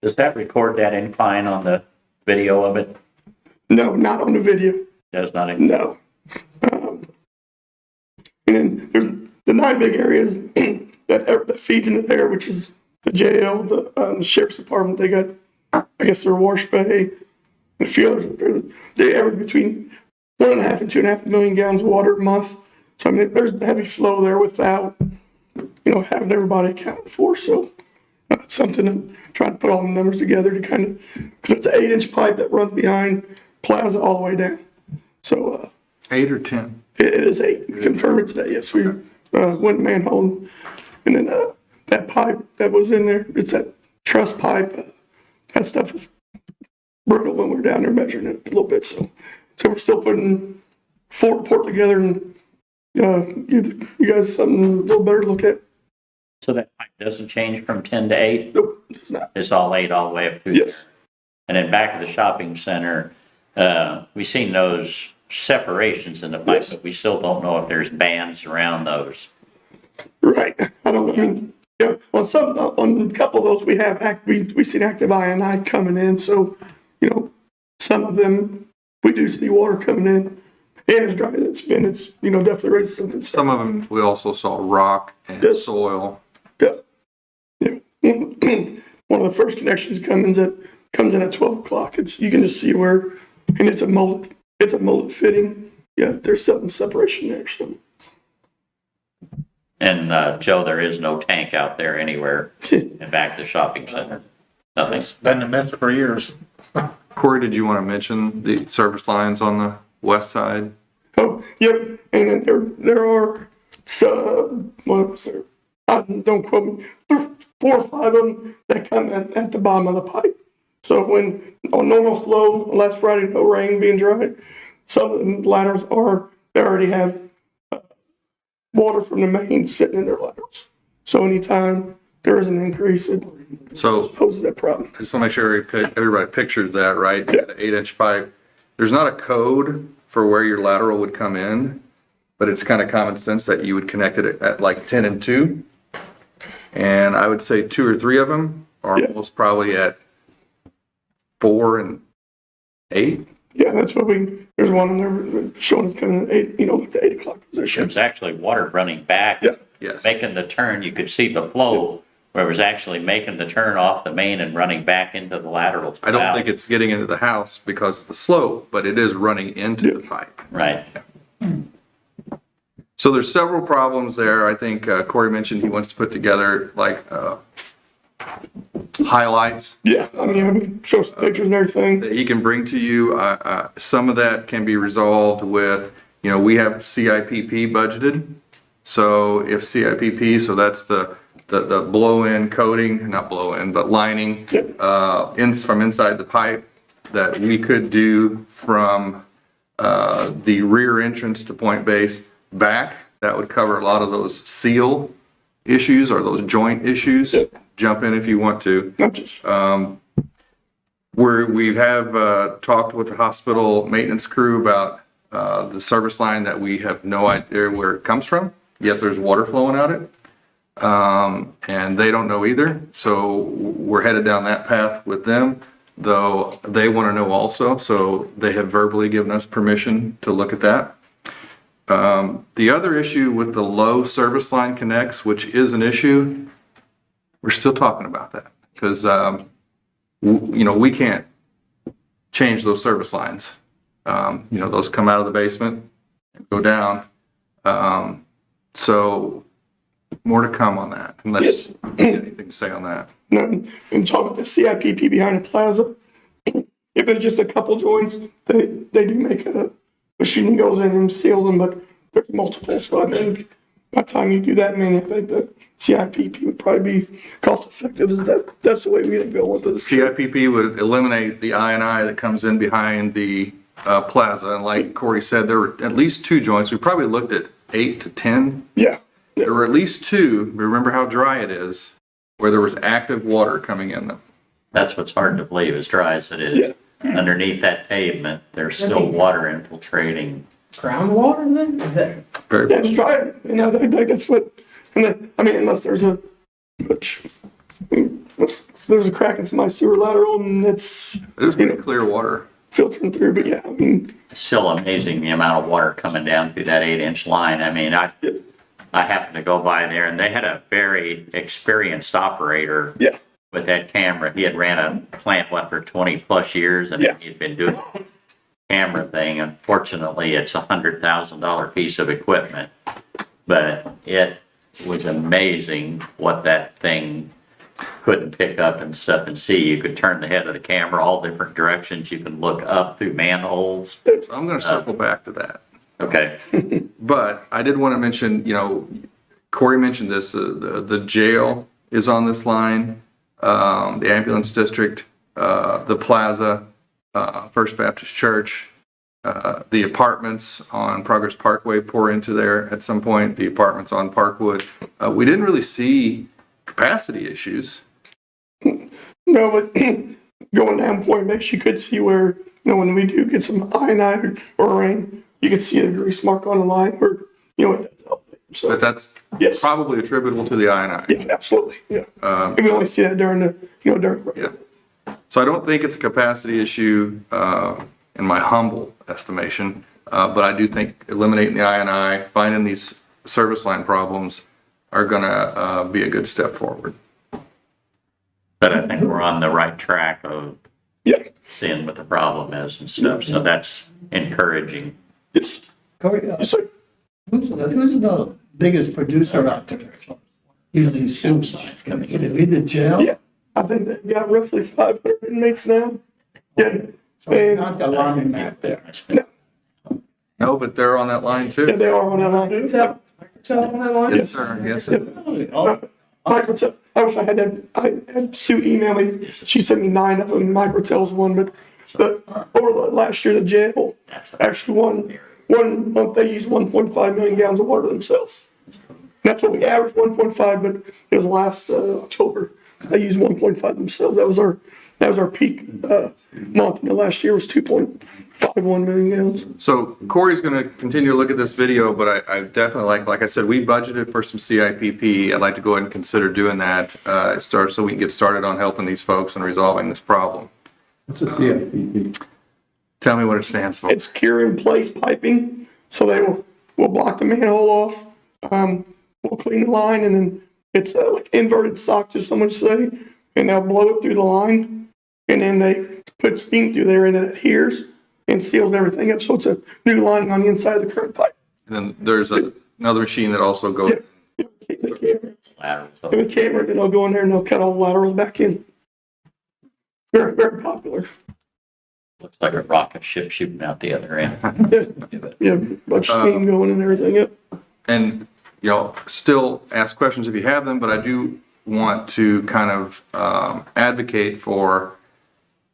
Does that record that incline on the video of it? No, not on the video. Does not? No. And then there's the 9 big areas that feeds into there, which is the jail, the sheriff's department. They got, I guess, their wash bay, and a few others. They average between 1.5 and 2.5 million gallons of water a month. So I mean, there's heavy flow there without, having everybody accounted for. So that's something to try to put all the numbers together to kind of, because it's an 8-inch pipe that runs behind Plaza all the way down. So 8 or 10? It is 8. Confirm it today. Yes, we went manhole, and then that pipe that was in there, it's that truss pipe. That stuff is brittle when we're down there measuring it a little bit. So we're still putting full report together and give you guys something a little better to look at. So that pipe doesn't change from 10 to 8? Nope, it's not. It's all 8 all the way up through Yes. there? And then back at the shopping center, we've seen those separations in the pipe, Yes. but we still don't know if there's bands around those. Right. I mean, on a couple of those we have we seen active INI coming in. So, some of them we do see water coming in, and as dry as it's been, it's definitely raised some concern. Some of them, we also saw rock and Yes. soil. Yeah. One of the first connections comes in at 12 o'clock. You can just see where, and it's a molded fitting. yeah, there's some separation there, so. And, Joe, there is no tank out there anywhere in back of the shopping center. Nothing. It's been a myth for years. Corey, did you want to mention the service lines on the west side? Oh, yep, and then there are, what was there? Don't quote me, 4 or 5 of them that come at the bottom of the pipe. So when, on normal flow, last Friday, no rain being dry, some of the laterals they already have water from the main sitting in their laterals. So anytime there is an increase, it poses that problem. I just want to make sure everybody pictures that, right? Yeah. The 8-inch pipe. There's not a code for where your lateral would come in, but it's kind of common sense that you would connect it at like 10 and 2. And I would say 2 or 3 of them are most probably at 4 and 8. Yeah, that's what there's one in there showing it's coming at 8, like the 8 o'clock position. It was actually water running back. Yeah. Yes. Making the turn, you could see the flow where it was actually making the turn off the main and running back into the lateral. I don't think it's getting into the house because of the slope, but it is running into the pipe. Right. So there's several problems there. I think Corey mentioned he wants to put together like highlights Yeah, I mean, we can show some pictures and everything. that he can bring to you. Some of that can be resolved with, we have CIPP budgeted. So if CIPP, so that's the blow-in coating, not blow-in, but lining from inside the pipe that we could do from the rear entrance to point base back. That would cover a lot of those seal issues or those joint issues. Jump in if you want to. We have talked with the hospital maintenance crew about the service line that we have no idea where it comes from, yet there's water flowing out it. And they don't know either. So we're headed down that path with them, though they want to know also. So they have verbally given us permission to look at that. The other issue with the low service line connects, which is an issue, we're still talking about that because, we can't change those service lines. Those come out of the basement and go down. So more to come on that, unless you have anything to say on that. No, and talk about the CIPP behind the plaza. If it's just a couple joints, they do make a machine that goes in and seals them, but there's multiple. So I think by the time you do that many, I think the CIPP would probably be cost effective. That's the way we go with it. The CIPP would eliminate the I&I that comes in behind the plaza. And like Corey said, there were at least 2 joints. We probably looked at 8 to 10. Yeah. There were at least 2, remember how dry it is, where there was active water coming in them. That's what's hard to believe, as dry as it is. Underneath that pavement, there's still water infiltrating. Groundwater then? Is that? That's dry. I think that's what, and then, unless there's there's a crack in my sewer lateral and It was pretty clear water. Filtering through, but yeah, It's still amazing the amount of water coming down through that 8-inch line. I happened to go by there and they had a very experienced operator with that camera. He had ran a plant, for 20 plus years and he'd been doing the camera thing. Unfortunately, it's a $100,000 piece of equipment, but it was amazing what that thing couldn't pick up and stuff and see. You could turn the head of the camera all different directions. You can look up through manholes. So I'm going to circle back to that. Okay. But I did want to mention, Corey mentioned this, the jail is on this line, the ambulance district, the plaza, First Baptist Church, the apartments on Progress Parkway pour into there at some point, the apartments on Parkwood. We didn't really see capacity issues. no, but going down Point Base, you could see where, when we do get some I&I or rain, you can see the grease mark on the line where, it does help. So, But that's probably attributable to the I&I. Yeah, absolutely. Yeah. We only see that during the, during. Yeah. So I don't think it's a capacity issue, in my humble estimation, but I do think eliminating the I&I, finding these service line problems are gonna be a good step forward. But I think we're on the right track of seeing what the problem is and stuff. So that's encouraging. Yes. Corey, Yes, sir. who's the biggest producer out there? Usually suicides coming in, is it jail? Yeah, I think they got roughly 500 inmates now. Yeah, So it's not the laundromat there. No, but they're on that line yeah, too. they are on that line. Tell them that line. Yes, sir. Yes, sir. Microtel, I wish I had Sue email me. She sent me 9 of them. Microtel's one, but over the last year, the jail actually one month they used 1.5 million gallons of water themselves. That's what we averaged, 1.5, but it was last October. They used 1.5 themselves. That was our peak month. And the last year was 2.51 million gallons. So Corey's going to continue to look at this video, but I definitely like I said, we budgeted for some CIPP. I'd like to go ahead and consider doing that, so we can get started on helping these folks and resolving this problem. What's a CIPP? Tell me what it stands for. It's cure in place piping. So we'll block the manhole off. We'll clean the line, and then it's like inverted sock, just so much to say, and they'll blow it through the line, and then they put steam through there, and it adheres and seals everything up. So it's a new lining on the inside of the current pipe. And then there's another machine that also goes. Yeah. The camera. Lateral. And the camera, then they'll go in there and they'll cut all the laterals back in. Very, very popular. Looks like a rocket ship shooting out the other end. Yeah, bunch of steam going and everything. Yep. And, still ask questions if you have them, but I do want to kind of advocate for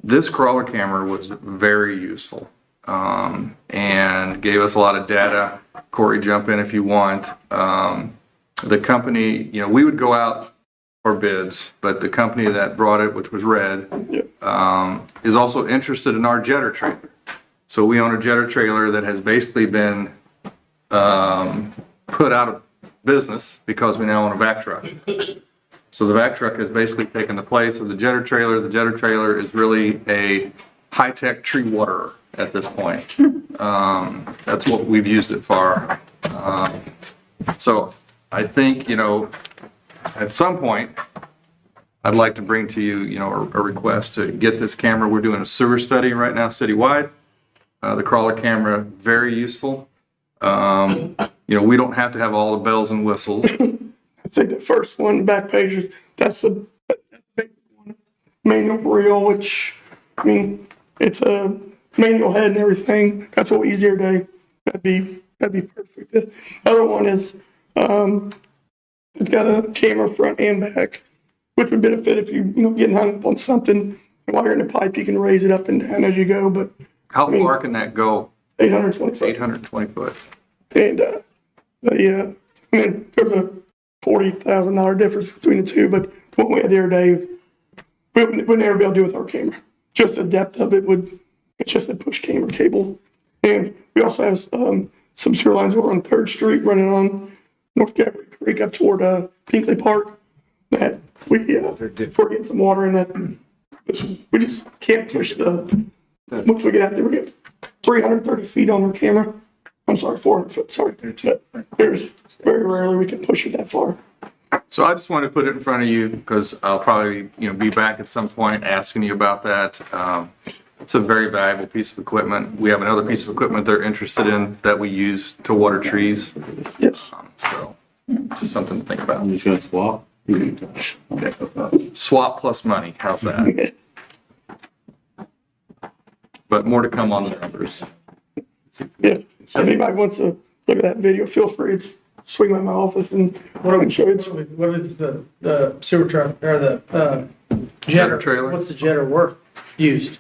this crawler camera was very useful and gave us a lot of data. Corey, jump in if you want. The company, we would go out for bids, but the company that brought it, which was Red, is also interested in our jetter trailer. So we own a jetter trailer that has basically been put out of business because we now own a vac truck. So the vac truck has basically taken the place of the jetter trailer. The jetter trailer is really a high-tech tree waterer at this point. That's what we've used it for. So I think, at some point, I'd like to bring to you, a request to get this camera. We're doing a sewer study right now citywide. The crawler camera, very useful. We don't have to have all the bells and whistles. I think the first one, the back pages, that's the basic one. Manual reel, which, it's a manual head and everything. That's what we use here today. That'd be perfect. The other one is, it's got a camera front and back, which would benefit if you getting hung up on something. While you're in the pipe, you can raise it up and down as you go, but. How far can that go? 820 foot. 820 foot. And, there's a $40,000 difference between the two, but what we had the other day, we would never be able to do with our camera. Just the depth of it it's just a push camera cable. And we also have, some sewer lines over on 3rd Street running on North Gabriel Creek up toward, Pinkley Park that we're getting some water in that. We just can't push once we get out there, we get 330 feet on our camera. I'm sorry, 400 foot, sorry. But there's very rarely we can push it that far. So I just wanted to put it in front of you because I'll probably, be back at some point asking you about that. It's a very valuable piece of equipment. We have another piece of equipment they're interested in that we use to water trees. Yes. So just something to think about. I'm just gonna swap. Swap plus money, how's that? But more to come on the numbers. Yeah. If anybody wants to look at that video, feel free to swing by my office and show you. What is the sewer truck or the jetter trailer? What's the jetter worth used?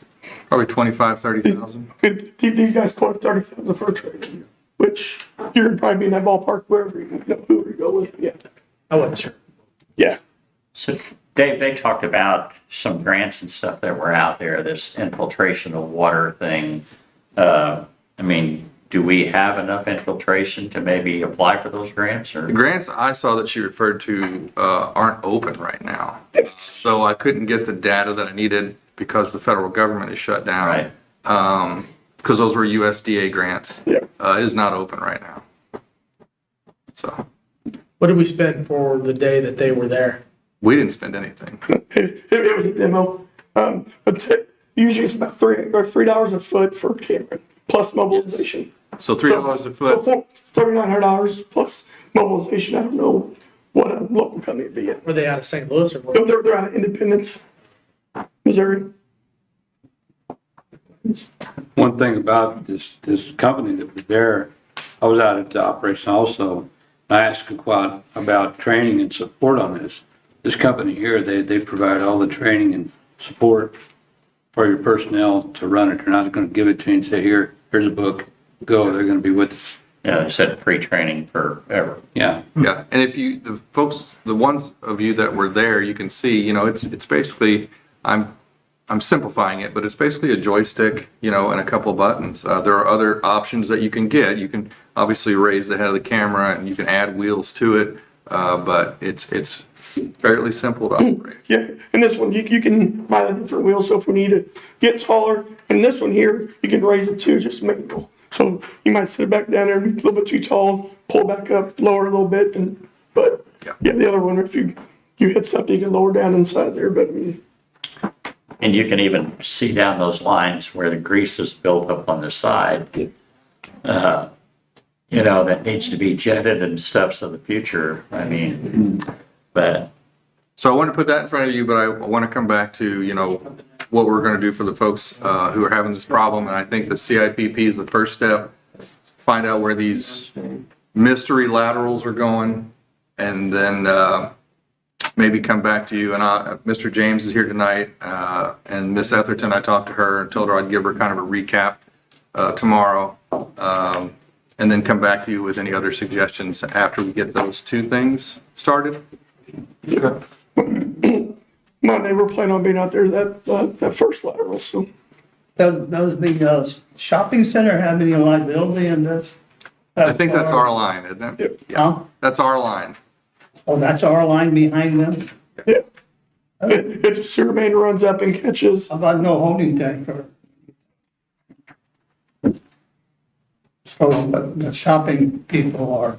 Probably 25, 30,000. These guys quoted 30,000 for a trailer, which you're gonna probably be in that ballpark wherever whoever you go with. Yeah. I wasn't sure. Yeah. So Dave, they talked about some grants and stuff that were out there, this infiltration of water thing. Do we have enough infiltration to maybe apply for those grants? Or The grants I saw that she referred to aren't open right now. So I couldn't get the data that I needed because the federal government is shut down. Right. Because those were USDA grants. Yeah. It is not open right now. So What did we spend for the day that they were there? we didn't spend anything. It was a demo. But usually it's about $3 a foot for a camera plus mobilization. So $3 a foot. So $3,900 plus mobilization. I don't know what a local company would be at. Were they out of St. Louis or what? No, they're out of Independence, Missouri. One thing about this company that was there, I was out at the operation also. I asked about training and support on this. This company here, they provide all the training and support for your personnel to run it. They're not going to give it to you and say, here's a book, go. They're going to be with us. Yeah, they said free training forever. Yeah. Yeah, and if you, the ones of you that were there, you can see, you know, it's basically, I'm simplifying it, but it's basically a joystick, you know, and a couple of buttons. There are other options that you can get. You can obviously raise the head of the camera and you can add wheels to it, but it's fairly simple to operate. Yeah, and this one, you can buy the different wheels, so if we need to get taller, and this one here, you can raise it too, just manual. So you might sit it back down there and be a little bit too tall, pull back up, lower a little bit, but yeah, the other one, if you hit something, you can lower down inside there, but I mean. And you can even see down those lines where the grease is built up on the side. You know, that needs to be jetted and stuff, so the future, I mean, but. So I want to put that in front of you, but I want to come back to, you know, what we're going to do for the folks who are having this problem. And I think the CIPP is the first step. Find out where these mystery laterals are going, and then maybe come back to you. And Mr. James is here tonight, and Miss Etherton, I talked to her and told her I'd give her kind of a recap tomorrow, and then come back to you with any other suggestions after we get those two things started. Okay. My neighbor planned on being out there that first lateral, so. Does the shopping center have any liability in this? I think that's our line, isn't it? Huh? That's our line. Oh, that's our line behind them? Yeah. It's a sewer main runs up and catches. How about no holding tank or? So the shopping people are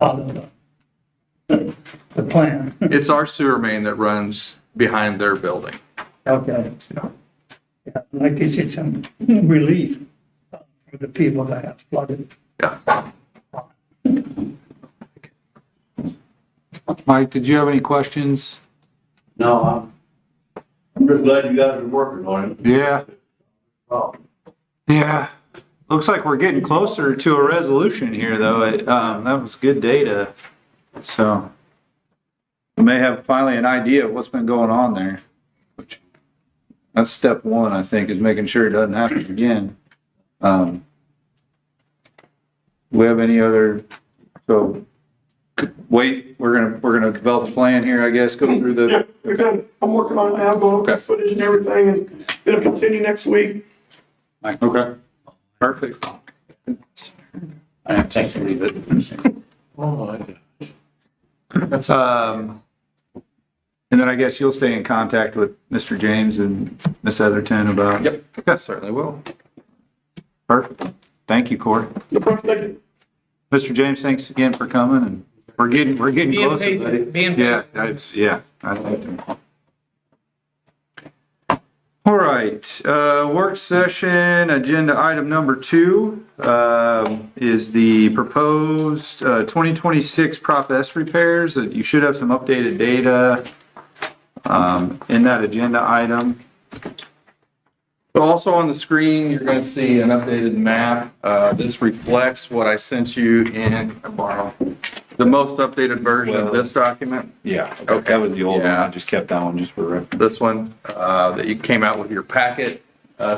out of the plan. It's our sewer main that runs behind their building. Okay. Yeah, like this, it's some relief for the people that have flooded. Yeah. Mike, did you have any questions? No, I'm just glad you guys are working on it. Yeah, Oh, yeah. Looks like we're getting closer to a resolution here, though. That was good data. So we may have finally an idea of what's been going on there. That's step one, I think, is making sure it doesn't happen again. We have any other, so wait, we're gonna develop a plan here, I guess, go through the. Yeah, exactly. I'm working on it now, going over the footage and everything, and it'll continue next week. Okay, perfect. I have to leave it. Oh, my God. That's, and then I guess you'll stay in contact with Mr. James and Miss Etherton about. Yep, I certainly will. Perfect. Thank you, Corey. No problem, thank you. Mr. James, thanks again for coming, and we're getting Being closer, patient, buddy. being Yeah, patient. I think so. All right, work session, agenda item number 2, is the proposed, 2026 Prop S repairs. You should have some updated data, in that agenda item. But also on the screen, you're going to see an updated map. This reflects what I sent you in the most updated version of this document. Yeah, okay, that was the old one. Yeah. I just kept that one just for reference. This one that you came out with your packet.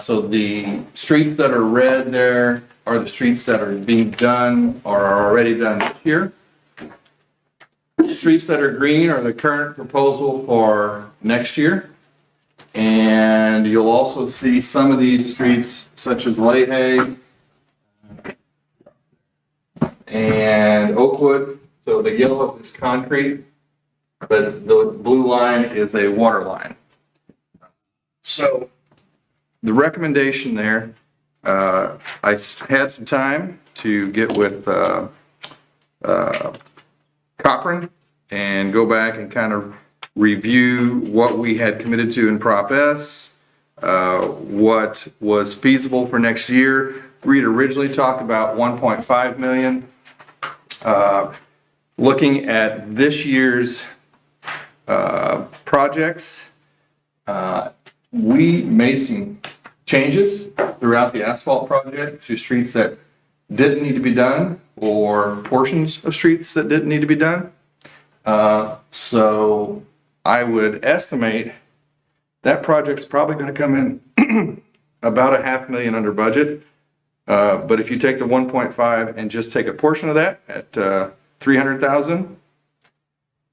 So the streets that are red there are the streets that are being done or are already done this year. Streets that are green are the current proposal for next year. And you'll also see some of these streets such as Leahy and Oakwood. So the yellow is concrete, but the blue line is a water line. So the recommendation there, I had some time to get with Cochran and go back and kind of review what we had committed to in Prop S, what was feasible for next year. we had originally talked about 1.5 million. Looking at this year's projects, we made some changes throughout the asphalt project to streets that didn't need to be done or portions of streets that didn't need to be done. So I would estimate that project's probably going to come in about $500,000 under budget. But if you take the 1.5 and just take a portion of that at 300,000,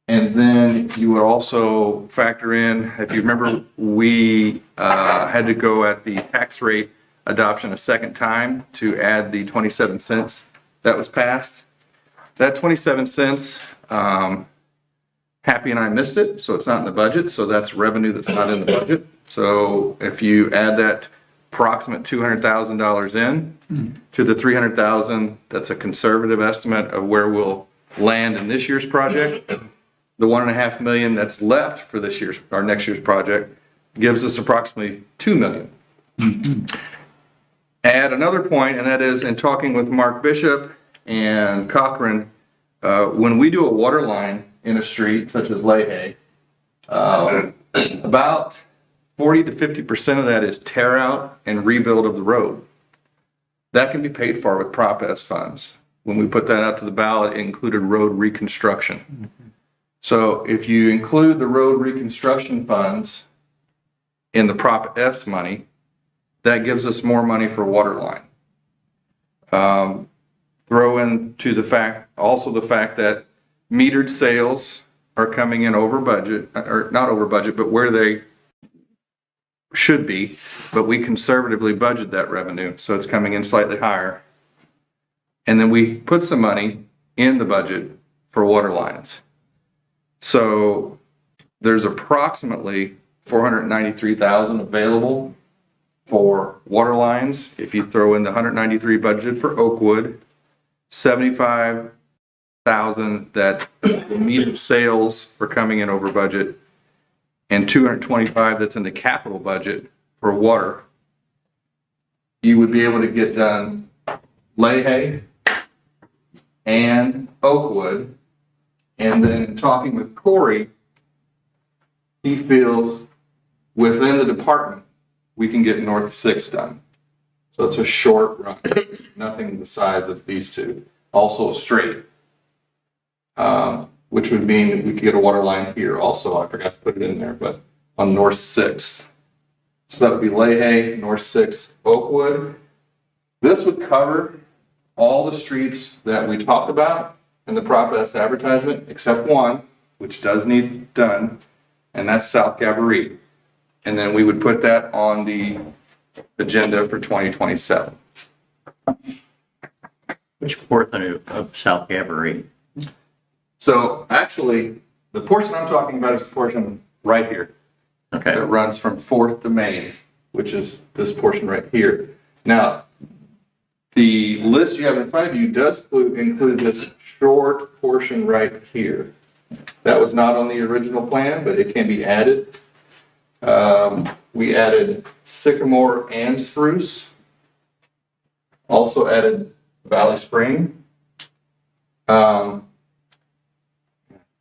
and then you would also factor in, if you remember, we had to go at the tax rate adoption a second time to add the 27 cents that was passed. That 27 cents, Happy and I missed it, so it's not in the budget. So that's revenue that's not in the budget. So if you add that approximate $200,000 in to the 300,000, that's a conservative estimate of where we'll land in this year's project. The $1.5 million that's left for this year's or next year's project gives us approximately $2 million. Add another point, and that is in talking with Mark Bishop and Cochran, when we do a water line in a street such as Leahy, about 40 to 50% of that is tear out and rebuild of the road. That can be paid for with Prop S funds. When we put that out to the ballot, it included road reconstruction. So if you include the road reconstruction funds in the Prop S money, that gives us more money for water line. Throw into the fact, also the fact that metered sales are coming in over budget, or not over budget, but where they should be, but we conservatively budget that revenue, so it's coming in slightly higher. And then we put some money in the budget for water lines. So there's approximately $493,000 available for water lines. If you throw in the $193 budget for Oakwood, $75,000 that the metered sales are coming in over budget, and $225,000 that's in the capital budget for water, you would be able to get done Leahy and Oakwood. And then in talking with Corey, he feels within the department we can get North 6 done. So it's a short run, nothing the size of these two. Also straight, which would mean that we could get a water line here also. I forgot to put it in there, but on North 6th. So that would be Leahy, North 6th, Oakwood. This would cover all the streets that we talked about in the Prop S advertisement, except one, which does need done, and that's South Gabourey. And then we would put that on the agenda for 2027. Which portion of South Gabourey? So actually, the portion I'm talking about is the portion right here. Okay. That runs from 4th to Main, which is this portion right here. Now, the list you have in front of you does include this short portion right here. That was not on the original plan, but it can be added. We added Sycamore and Spruce. Also added Valley Spring. I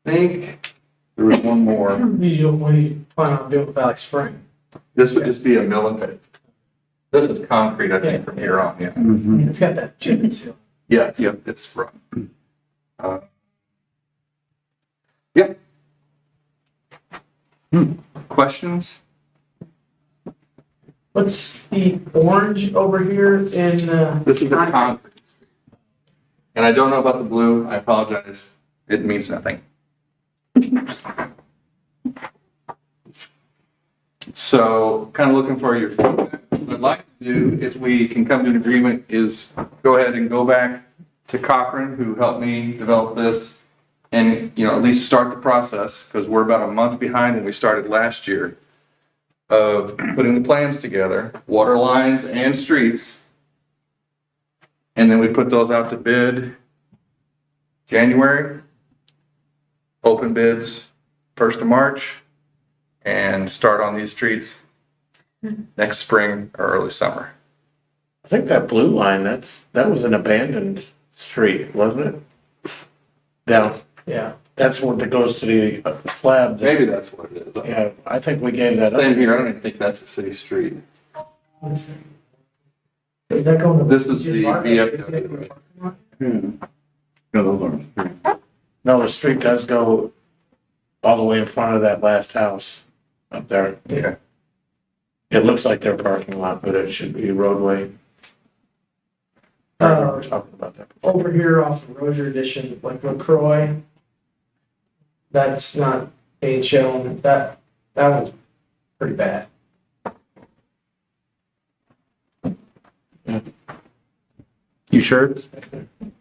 think there was one more. What do you plan on doing with Valley Spring? This would just be a mill and pave. This is concrete, I think, from here on, yeah. It's got that chip and seal. Yes, yep, it's rough. Yep. Questions? What's the orange over here in, This is a concrete. And I don't know about the blue, I apologize. It means nothing. So, kind of looking for your feedback. What I'd like to do, if we can come to an agreement, is go ahead and go back to Cochran, who helped me develop this, and, you know, at least start the process, because we're about a month behind when we started last year, of putting the plans together, water lines and streets, and then we put those out to bid January, open bids 1st of March, and start on these streets next spring or early summer. I think that blue line, that was an abandoned street, wasn't it? Down, Yeah. that's what that goes to the slab. Maybe that's what it is. Yeah, I think we gave that Same up. here, I don't even think that's a city street. Is that going to? This is the VFW. No, the street does go all the way in front of that last house up there. Yeah. It looks like their parking lot, but it should be roadway. I remember talking about that. Over here off of Rozier Edition, like LaCroix, that's not being shown. That one's pretty bad. You sure?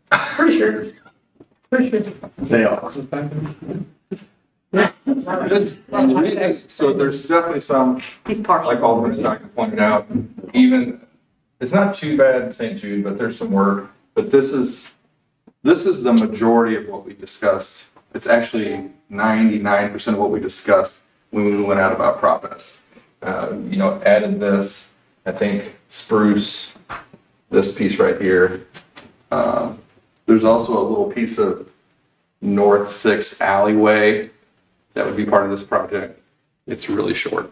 Pretty sure. Pretty sure. They are. So there's definitely some, He's partial. like Alderman Stockton pointed out, even, it's not too bad in St. Jude, but there's some work. But this is the majority of what we discussed. It's actually 99% of what we discussed when we went out about Prop S. Added this, I think spruce, this piece right here. There's also a little piece of North 6 alleyway that would be part of this project. It's really short.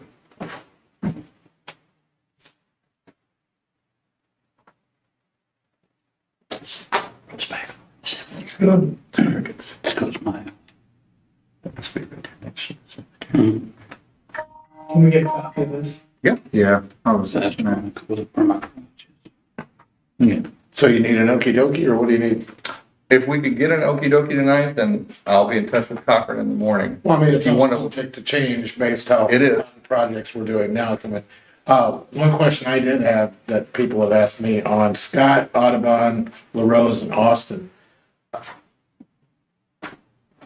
Good. Can we get a copy of this? Yeah. I was just, So you need an okey dokey, or what do you need? If we could get an okey dokey tonight, then I'll be in touch with Cochran in the morning. Well, I mean, it's If you want also subject to change based how. It is. how the projects we're doing now come in. One question I did have that people have asked me on Scott, Audubon, LaRose, and Austin.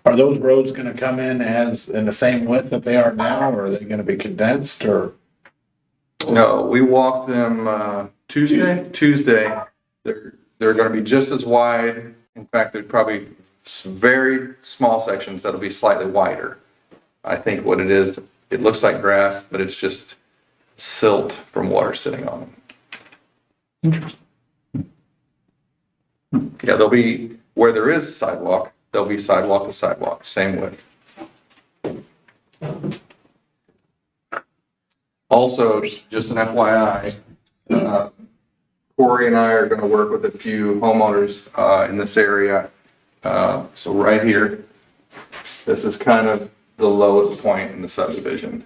Are those roads gonna come in as, in the same width that they are now, or are they gonna be condensed, or? No, we walked them Tuesday. They're going to be just as wide. In fact, there's probably some very small sections that'll be slightly wider. I think what it is, it looks like grass, but it's just silt from water sitting on them. Yeah, there'll be, where there is sidewalk, there'll be sidewalk to sidewalk, same width. Also, just an FYI, Corey and I are going to work with a few homeowners in this area. So right here, this is kind of the lowest point in the subdivision,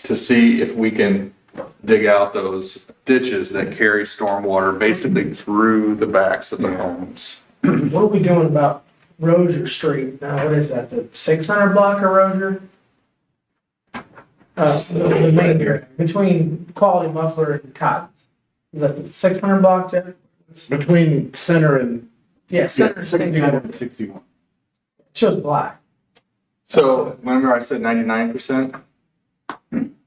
to see if we can dig out those ditches that carry stormwater basically through the backs of the homes. What are we doing about Rozier Street? Now, what is that, the 600 block of Rozier? The main area, between Quality Muffler and Cotton. Is that the 600 block, Jeff? Between center and. Yeah, center. 61. It shows black. So remember I said 99%?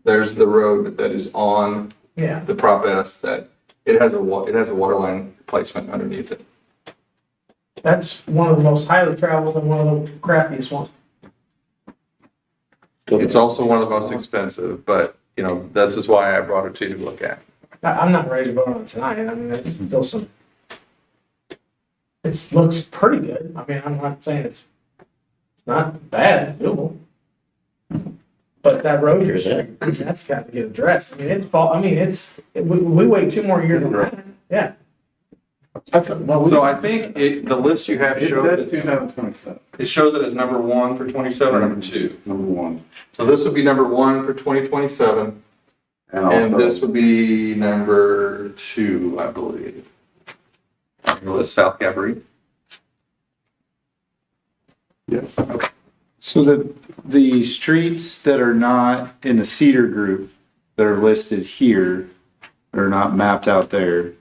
There's the road that is on Yeah. the Prop S that it has a water line replacement underneath it. That's one of the most highly traveled and one of the crappiest ones. It's also one of the most expensive, but this is why I brought it to you to look at. I'm not ready to vote on it tonight. I mean, it's still some. It looks pretty good. I mean, I'm not saying it's not bad, it's doable. But that Rozier Street, that's got to get addressed. I mean, we wait 2 more years on that. Yeah. So I think the list you have shows, 2027. it shows it as number 1 for 27 or number 2. Number 1. So this would be number 1 for 2027, and this would be number 2, I believe. That's South Gabby. Yes. Okay. So the streets that are not in the Cedar group that are listed here are not mapped out there.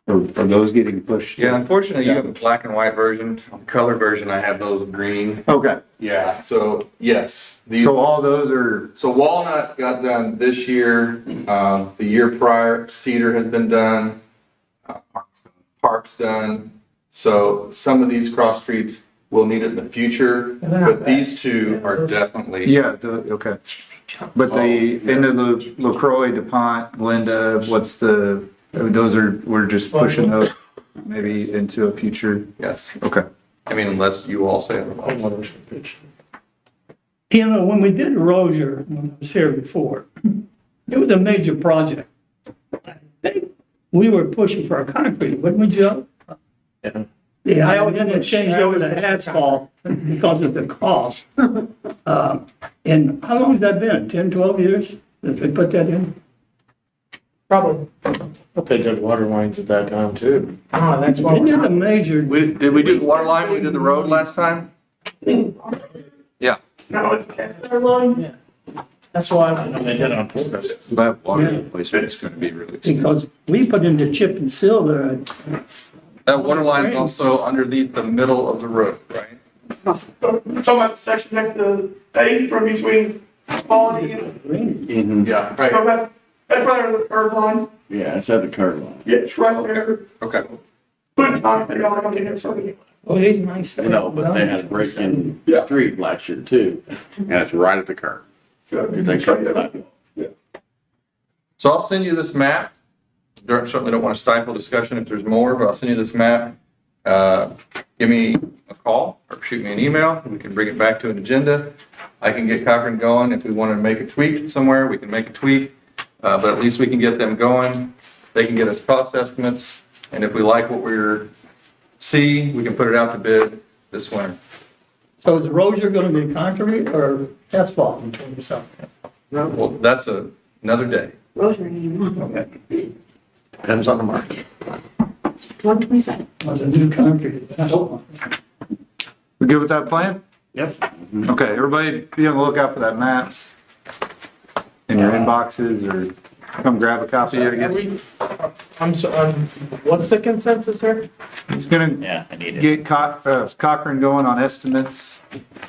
Are those getting pushed? Yeah, unfortunately, you have a black and white version. On the color version, I have those green. Okay, Yeah, so yes. so all those are, So Walnut got done this year. The year prior, Cedar has been done. Park's done. So some of these cross streets will need it in the future, And they're not but these two are definitely. yeah, okay. But the end of the LaCroix, DuPont, Linda, what's the we're just pushing those maybe into a future. Yes. Okay. I mean, unless you all say otherwise. You know, when we did Rozier, when I was here before, it was a major project. I think we were pushing for a concrete, wouldn't we, Joe? Yeah. Yeah, I and always then it push- changed I over always to push for asphalt because of the cost. And how long has that been? 10, 12 years since we put that in? Probably. But they did water lines at that time too. Oh, that's why. Isn't it a major? Did we do the water line when we did the road last time? Yeah. Now it's cast iron line. That's why. They did on purpose. That water replacement is going to be really expensive. Because we put in the chip and seal there. That water line's also underneath the middle of the road, right? Talking about the section next to A from between Quality and, Yeah, talking about- that's right under the curb line. yeah, it's at the curb line. Yeah, it's right there. Okay. Put concrete on it, and something. Oh, it's nice. You know, but they had a break in the street last year too, and it's right at the curb. They cut the sidewalk. So I'll send you this map. Certainly don't want to stifle discussion if there's more, but I'll send you this map. Give me a call or shoot me an email. We can bring it back to an agenda. I can get Cochran going. If we want to make a tweak somewhere, we can make a tweak. But at least we can get them going. They can get us cost estimates. And if we like what we're seeing, we can put it out to bid this winter. So is the Rozier going to be concrete or asphalt in 20something? Well, that's another day. Okay. Depends on the market. 127. Was a new concrete, asphalt. We good with that plan? Yep. Okay, everybody be on the lookout for that map in your inboxes or come grab a copy. Are we, what's the consensus here? It's gonna Yeah, I need it. get Cochran going on estimates,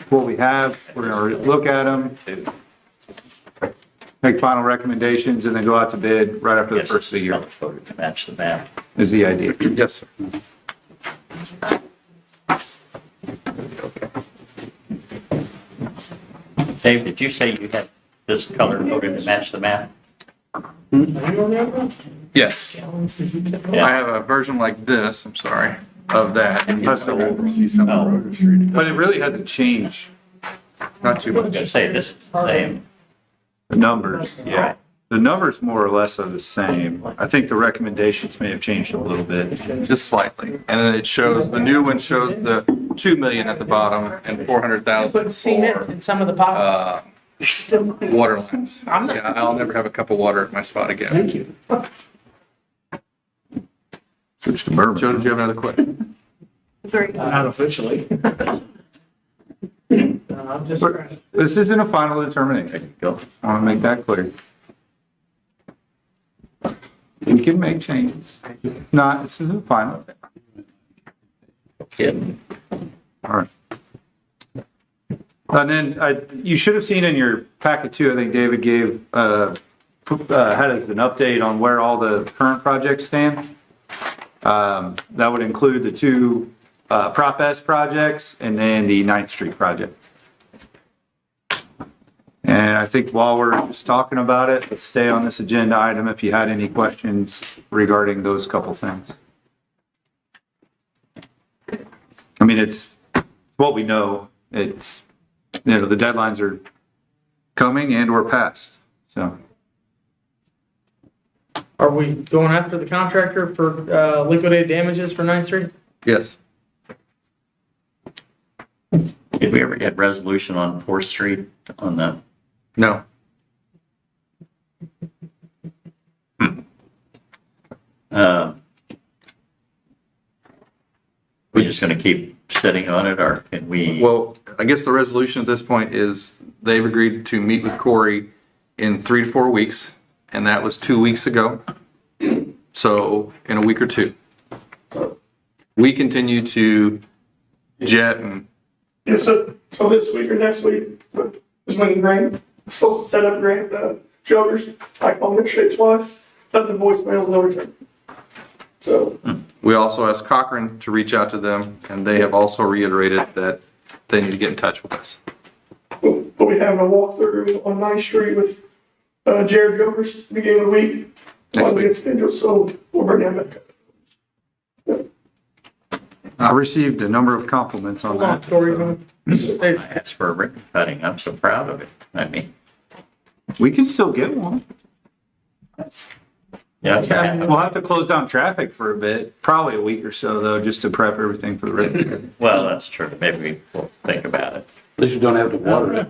what we have. We're gonna look at them, make final recommendations, and then go out to bid right after the Yes, first of the year, public vote to match the map. is the idea. Yes, sir. Dave, did you say you had this color coded to match the map? Yes. Yeah. I have a version like this, I'm sorry, of that. That's the old, Oh, but it really hasn't changed. Not too I was much. gonna say, this is the same. The numbers, yeah. The numbers more or less are the same. I think the recommendations may have changed a little bit. Just slightly. And then it shows, the new one shows the 2 million at the bottom and 400,000 Put cement for, in some of the pockets. water lines. I'm not- Yeah, I'll never have a cup of water at my spot again. Thank you. Switch to bourbon. Joe, did you have another question? Agree. Not officially. I'm just. But this isn't a final determination. I want to make that clear. We can make changes. This isn't final. Yeah. All right. And then you should have seen in your packet too, I think David gave, had an update on where all the current projects stand. That would include the two Prop S projects and then the 9th Street project. And I think while we're just talking about it, let's stay on this agenda item if you had any questions regarding those couple things. I mean, it's what we know. It's, the deadlines are coming and or past, so. Are we going after the contractor for liquidated damages for 9th Street? Yes. Did we ever get resolution on 4th Street on the? No. We're just gonna keep sitting on it, or can we? Well, I guess the resolution at this point is they've agreed to meet with Corey in 3 to 4 weeks, and that was 2 weeks ago. So in a week or two. We continue to jet and Yeah, so this week or next week is when the grant, supposed to set up grant, joggers. I called them yesterday twice, left the voicemail, no return. So, we also asked Cochran to reach out to them, and they have also reiterated that they need to get in touch with us. but we having a walkthrough on 9th Street with, Jared Jokers beginning of the week. Once we get scheduled, so we'll bring that back up. I received a number of compliments on Hold on, that. Tori, I asked for a ribbon cutting. I'm so proud of it. I mean, We can still get one. yeah, it's a We'll have to close down traffic for a bit, probably a week or so though, just to prep everything for the ribbon. well, that's true. Maybe we'll think about it. At least you don't have to water it.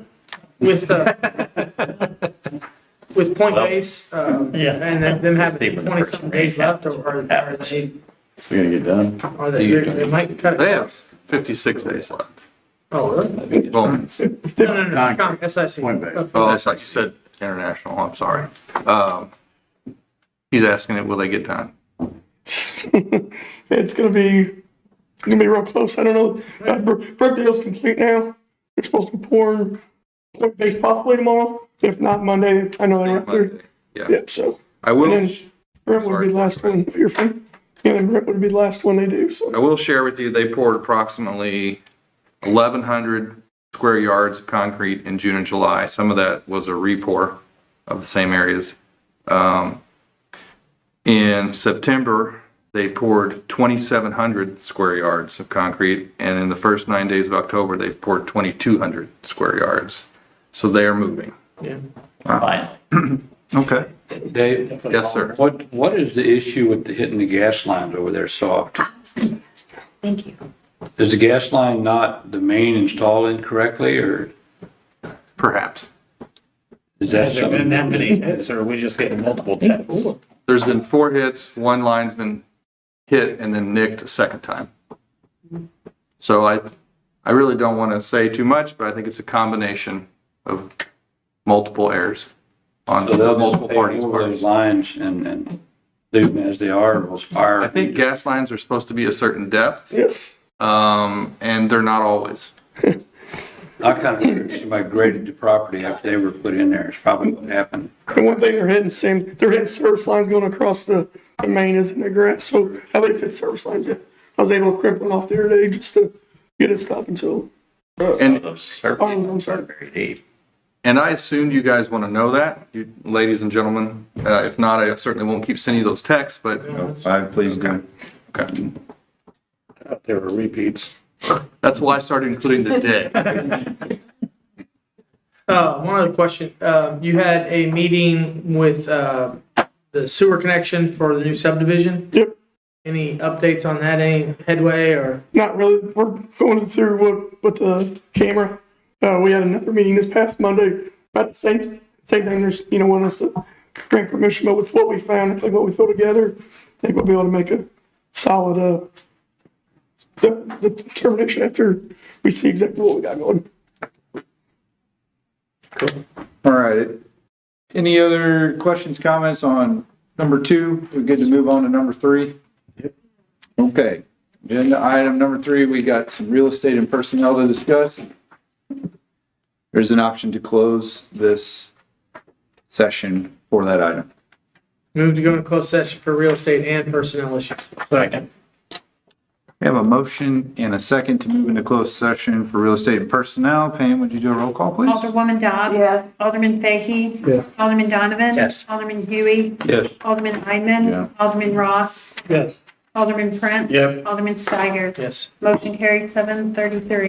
with Point Well, Base, and then them having Even the 20-something first days rain left, or are happens. they, We're gonna get done. are they might cut it? They have 56 days left. Oh, really? Well, No, SIC. Point Base. Okay. oh, that's like you said, international, I'm sorry. He's asking it, will they get done? It's gonna be real close. I don't know. Brookdale's complete now. They're supposed to be pouring Point Base possibly tomorrow. If not Monday, I know they're out there. Yeah, Yep, so. I will. And then Brent would be the last one. You're fine. Yeah, and Brent would be the last one they do, so. I will share with you, they poured approximately 1,100 square yards of concrete in June and July. Some of that was a repour of the same areas. In September, they poured 2,700 square yards of concrete, and in the first 9 days of October, they poured 2,200 square yards. So they are moving. Finally. Okay. Dave? Yes, sir. What is the issue with the hitting the gas lines over there soft? Thank you. Is the gas line not the main installed incorrectly, or Perhaps. is that Has there been something? that many hits, or are we just getting multiple texts? There's been 4 hits, one line's been hit and then nicked a second time. So I really don't want to say too much, but I think it's a combination of multiple errors on So they'll just multiple pay parties' over parts. those lines and leave them as they are, or will spire? I think gas lines are supposed to be a certain depth, Yes. and they're not always. I kind of figured somebody graded the property after they were put in there. It's probably what happened. And one thing they're hitting service lines going across the main is in the grass, so at least it's service lines, yeah. I was able to crimp one off the other day just to get it stopped until, And Those I'm sorry. are very deep. And I assumed you guys want to know that, you ladies and gentlemen. If not, I certainly won't keep sending you those texts, but. Please do. Okay. There were repeats. That's why I started including the day. One other question. You had a meeting with, the sewer connection for the new subdivision? Yep. Any updates on that? Any headway or? not really, we're going through with the camera. We had another meeting this past Monday, about the same thing, there's, want us to grant permission, but with what we found, I think what we throw together, I think we'll be able to make a solid, determination after we see exactly what we got going. All right. Any other questions, comments on number 2? We're good to move on to number 3? Yep. Okay. Agenda item number 3, we got some real estate and personnel to discuss. There's an option to close this session for that item. Move to go into closed session for real estate and personnel issues. Second. We have a motion and a second to move into closed session for real estate and personnel. Pam, would you do a roll call, please? Alderwoman Dobbs. Yes. Alderman Fahy. Yes. Alderman Donovan. Yes. Alderman Huey. Yes. Alderman Eidman. Yeah. Alderman Ross. Yes. Alderman Prince. Yep. Alderman Steiger. Yes. Motion carried 7:33.